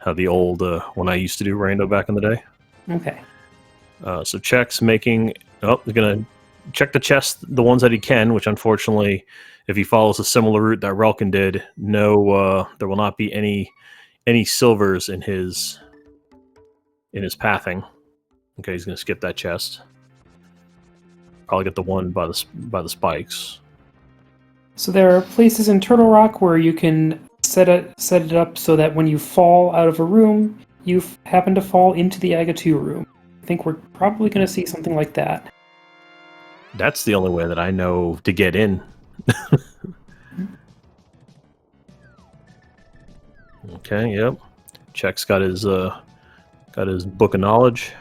how the old when I used to do Rando back in the day. Okay. So Chex making... Oh, he's going to check the chest, the ones that he can, which unfortunately, if he follows a similar route that Relkin did, no, there will not be any silvers in his pathing. Okay, he's going to skip that chest. Probably get the one by the spikes. So there are places in Turtle Rock where you can set it up so that when you fall out of a room, you happen to fall into the Agatu room. I think we're probably going to see something like that. That's the only way that I know to get in. Okay, yep. Chex got his book of knowledge.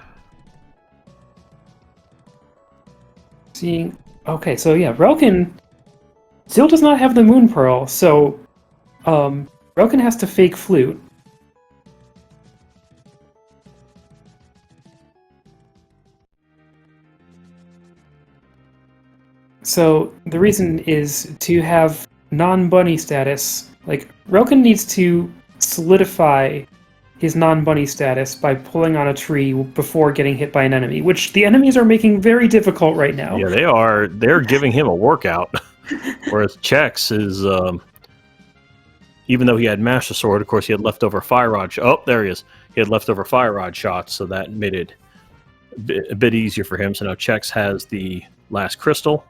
Seeing... Okay, so yeah, Relkin still does not have the Moon Pearl, so Relkin has to fake flute. So the reason is to have non-bunny status. Like, Relkin needs to solidify his non-bunny status by pulling on a tree before getting hit by an enemy, which the enemies are making very difficult right now. Yeah, they are. They're giving him a workout. Whereas Chex is... even though he had Master Sword, of course, he had leftover Fire Rod... Oh, there he is. He had leftover Fire Rod shots, so that made it a bit easier for him. So now Chex has the last crystal.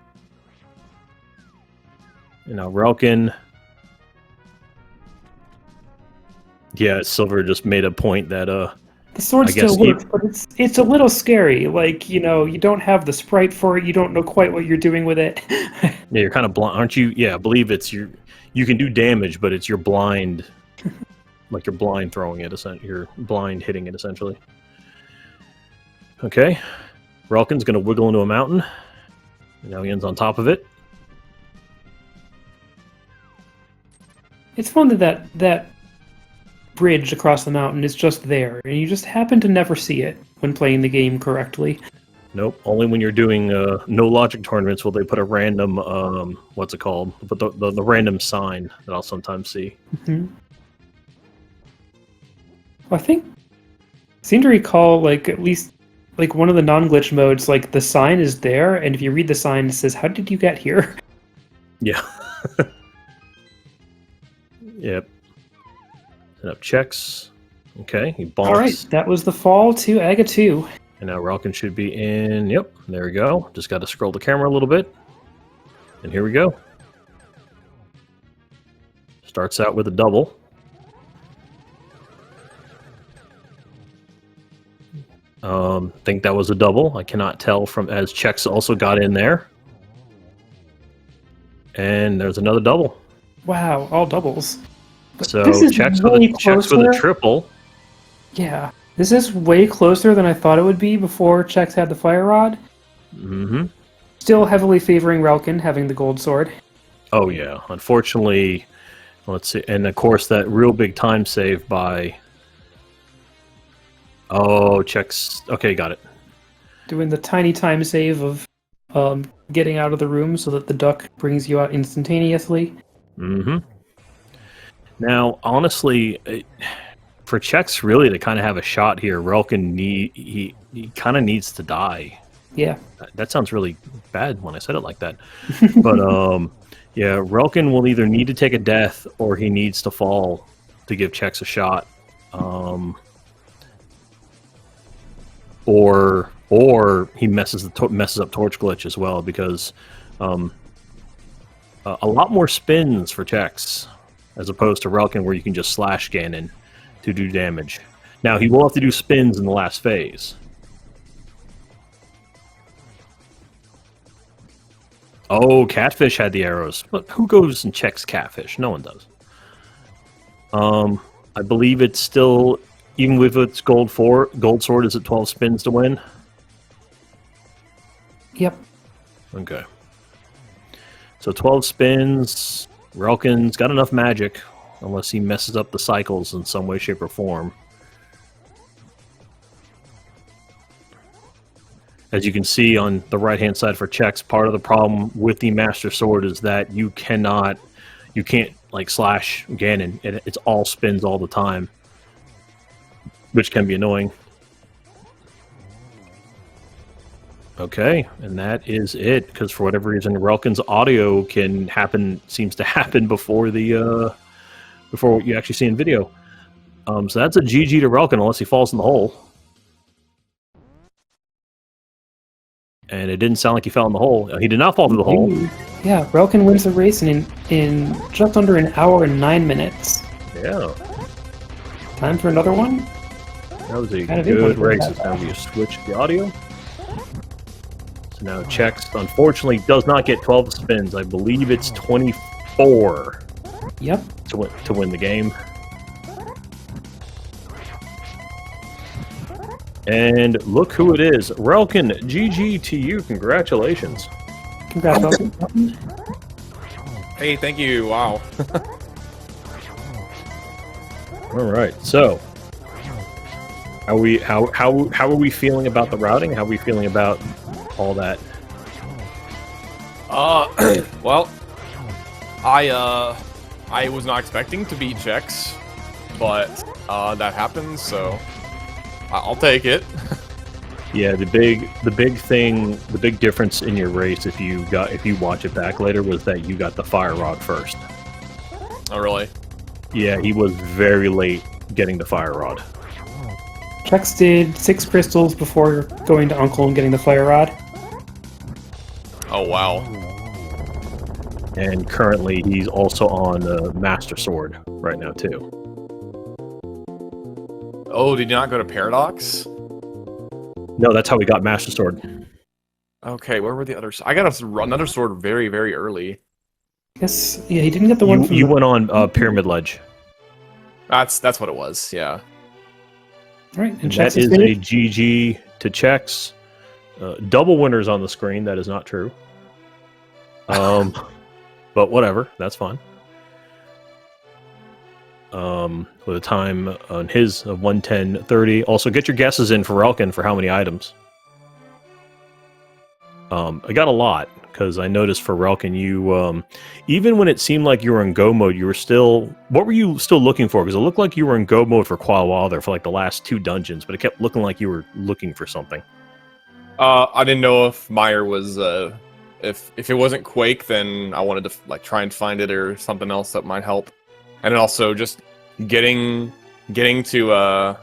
And now Relkin... Yeah, Silver just made a point that... the sword still works, but it's a little scary. Like, you know, you don't have the sprite for it, you don't know quite what you're doing with it. Yeah, you're kind of blind, aren't you? Yeah, I believe it's your... You can do damage, but it's your blind... like you're blind throwing it, you're blind hitting it, essentially. Okay. Relkin's going to wiggle into a mountain. And now he ends on top of it. It's fun that bridge across the mountain is just there, and you just happen to never see it when playing the game correctly. Nope. Only when you're doing no logic tournaments will they put a random, what's it called? But the random sign that I'll sometimes see. Mm-hmm. Well, I seem to recall, like, at least, like, one of the non-glitch modes, like, the sign is there, and if you read the sign, it says, "How did you get here?" Yeah. Yep. Set up Chex. Okay, he bonks. Alright, that was the fall to Agatu. And now Relkin should be in... Yep, there we go. Just got to scroll the camera a little bit. And here we go. Starts out with a double. Think that was a double. I cannot tell from... As Chex also got in there. And there's another double. Wow, all doubles. So Chex with a triple. Yeah. This is way closer than I thought it would be before Chex had the Fire Rod. Mm-hmm. Still heavily favoring Relkin having the gold sword. Oh, yeah. Unfortunately, let's see. And, of course, that real big time save by... Oh, Chex... Okay, got it. Doing the tiny time save of getting out of the room so that the duck brings you out instantaneously. Mm-hmm. Now, honestly, for Chex really to kind of have a shot here, Relkin he kind of needs to die. Yeah. That sounds really bad when I said it like that. But yeah, Relkin will either need to take a death or he needs to fall to give Chex a shot. Or he messes up Torch Glitch as well, because a lot more spins for Chex as opposed to Relkin, where you can just slash Ganon to do damage. Now, he will have to do spins in the last phase. Oh, Catfish had the arrows. But who goes and checks Catfish? No one does. I believe it's still, even with its gold sword, is it 12 spins to win? Yep. Okay. So 12 spins. Relkin's got enough magic, unless he messes up the cycles in some way, shape, or form. As you can see on the right-hand side for Chex, part of the problem with the Master Sword is that you can't like slash Ganon. It's all spins all the time, which can be annoying. Okay, and that is it, because for whatever reason, Relkin's audio seems to happen before before what you actually see in video. So that's a GG to Relkin, unless he falls in the hole. And it didn't sound like he fell in the hole. He did not fall through the hole. Yeah, Relkin wins the race in just under an hour and 9 minutes. Yeah. Time for another one? That was a good race. It's now we switch the audio. So now Chex, unfortunately, does not get 12 spins. I believe it's 24. Yep. To win the game. And look who it is. Relkin, GG to you. Congratulations. Congrats, Relkin. Hey, thank you. Wow. All right. So, how are we feeling about the routing? How are we feeling about all that? Well, I was not expecting to beat Chex, but that happened, so I'll take it. Yeah, the big difference in your race, if you watch it back later, was that you got the fire rod first. Oh, really? Yeah, he was very late getting the fire rod. Chex did 6 crystals before going to Uncle and getting the fire rod. Oh, wow. And currently, he's also on the Master Sword right now, too. Oh, did you not go to Paradox? No, that's how we got Master Sword. Okay, where were the others? I got another sword very, very early. Yes, yeah, he didn't get the one from You went on Pyramid Ledge. That's what it was, yeah. Right, and That Chex is a finished. GG to Chex. Double winners on the screen. That is not true. But whatever, that's fine. With a time on his of 1:10:30. Also, get your guesses in for Relkin for how many items. I got a lot, because I noticed for Relkin, you even when it seemed like you were in go mode, you were still. What were you still looking for? Because it looked like you were in go mode for quite a while there, for like the last 2 dungeons, but it kept looking like you were looking for something. I didn't know if Meyer was if it wasn't Quake, then I wanted to like try and find it or something else that might help. And then also just getting to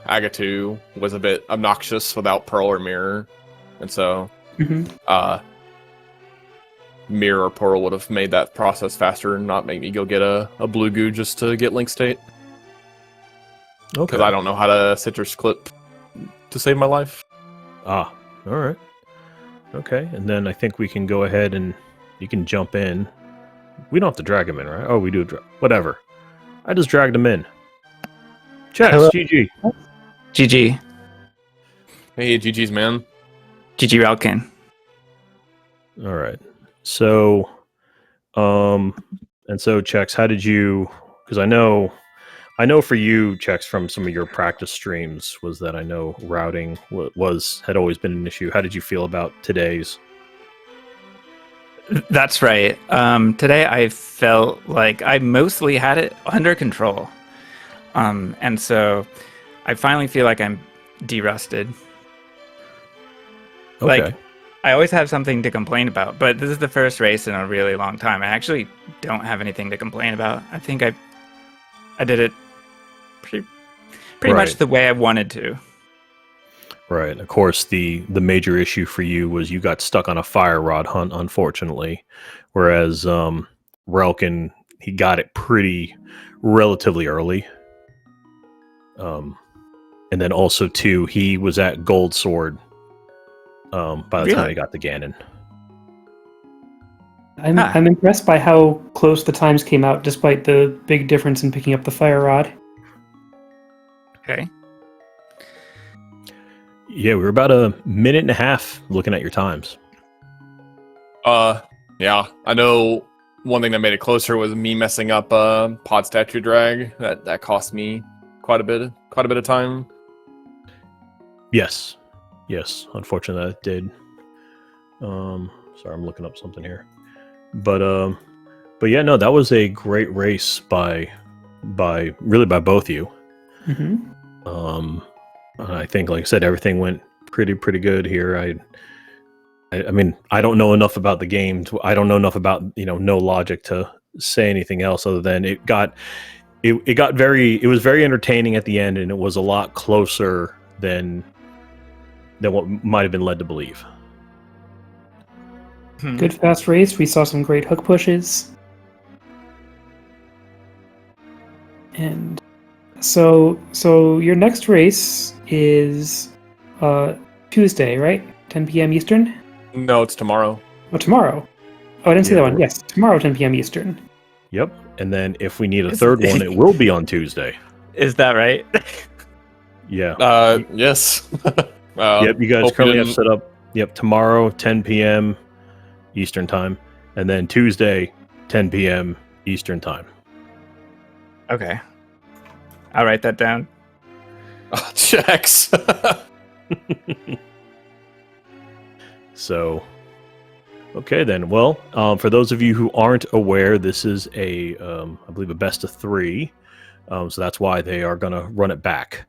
Agatu was a bit obnoxious without Pearl or Mirror, and so Mirror or Pearl would have made that process faster and not make me go get a blue goo just to get Link State. Okay. Because I don't know how to citrus clip to save my life. Ah, all right. Okay, and then I think we can go ahead and you can jump in. We don't have to drag him in, right? Oh, we do. Whatever. I just dragged him in. Chex, Hello. GG. GG. Hey, GG's, man. GG Relkin. All right. So, and so Chex, how did you? Because I know for you, Chex, from some of your practice streams, was that I know routing had always been an issue. How did you feel about today's? That's right. Today I felt like I mostly had it under control. And so I finally feel like I'm derusted. Okay. Like, I always have something to complain about, but this is the first race in a really long time. I actually don't have anything to complain about. I think I did it pretty much Right. the way I wanted to. Right. Of course, the major issue for you was you got stuck on a fire rod hunt, unfortunately, whereas Relkin, he got it pretty relatively early. And then also too, he was at Gold Sword by the time Really? he got the Ganon. I'm impressed by how close the times came out, despite the big difference in picking up the fire rod. Okay. Yeah, we were about a minute and a half looking at your times. Yeah, I know one thing that made it closer was me messing up pod statue drag. That cost me quite a bit of time. Yes. Unfortunately, that did. Sorry, I'm looking up something here. But yeah, no, that was a great race by both of you. Mm-hmm. I think, like I said, everything went pretty good here. I mean, I don't know enough about the game. I don't know enough about no logic to say anything else other than it was very entertaining at the end, and it was a lot closer than what might have been led to believe. Good fast race. We saw some great hook pushes. And so your next race is Tuesday, right? 10 p.m. Eastern? No, it's tomorrow. Oh, tomorrow. Oh, I didn't see Yeah. that one. Yes, tomorrow, 10 p.m. Eastern. Yep. And then if we need a Is third it- one, it will be on Tuesday. Is that right? Yeah. Yes. Yep. You guys hope you currently have didn't- set up. Yep. Tomorrow, 10 p.m. Eastern time, and then Tuesday, 10 p.m. Eastern time. Okay. I'll write that down. Checks. So, okay then. Well, for those of you who aren't aware, this is I believe, a best of 3. So that's why they are going to run it back.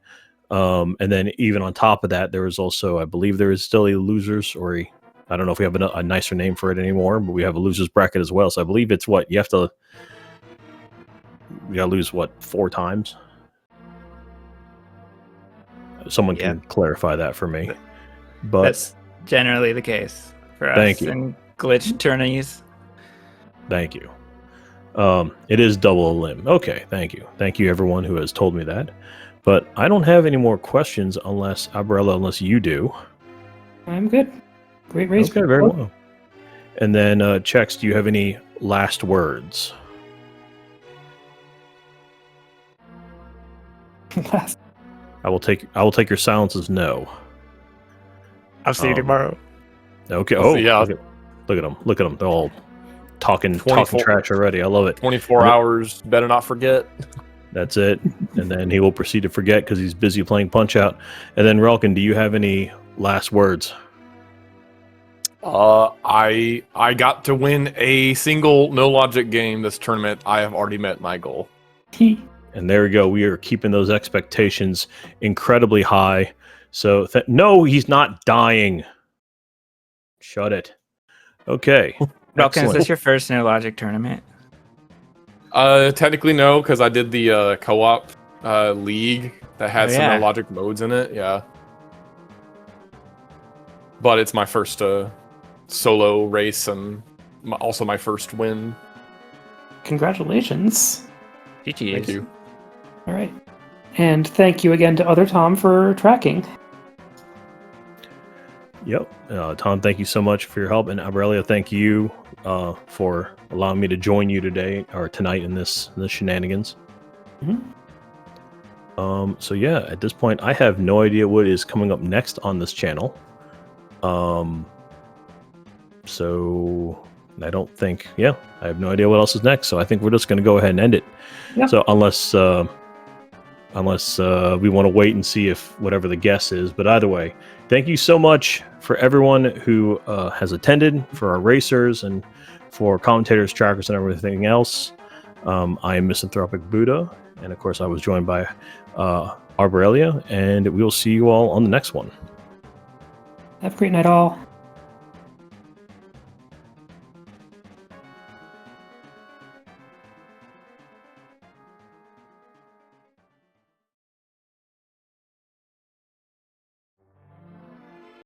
And then even on top of that, there is also, I believe, there is still a losers, or I don't know if we have a nicer name for it anymore, but we have a losers bracket as well. So I believe it's what you gotta lose 4 times. Someone can clarify that for me. But That's generally the case for us Thank you. in glitch tourneys. Thank you. It is double a limb. Okay, thank you. Thank you, everyone who has told me that. But I don't have any more questions unless you do. I'm good. Great race. Okay, very well. And then, Chex, do you have any last words? Last. I will take your silence as no. I'll see you tomorrow. Okay. I'll see ya. Look at them. Look at them. They're all talking 24 trash already. I love it. 24 Yep. hours. Better not forget. That's it. And then he will proceed to forget because he's busy playing Punch Out. And then, Relkin, do you have any last words? I got to win a single no logic game this tournament. I have already met my goal. And there we go. We are keeping those expectations incredibly high. So, no, he's not dying. Shut it. Okay. Relkin, is Excellent. this your first No Logic tournament? Technically no, because I did the co-op league that had Oh, some yeah. no logic modes in it. Yeah. But it's my first solo race and also my first win. Congratulations. GG. Thank you. All right. And thank you again to Other Tom for tracking. Yep. Tom, thank you so much for your help. And Aurelia, thank you for allowing me to join you tonight in this shenanigans. Mm-hmm. So yeah, at this point, I have no idea what is coming up next on this channel. So I don't think, I have no idea what else is next. So I think we're just going to go ahead and end it. Yep. So unless unless we want to wait and see if whatever the guess is. But either way, thank you so much for everyone who has attended, for our racers, and for commentators, trackers, and everything else. I am Misanthropic Buddha, and of course I was joined by Arbореlia, and we will see you all on the next one. Have a great night, all.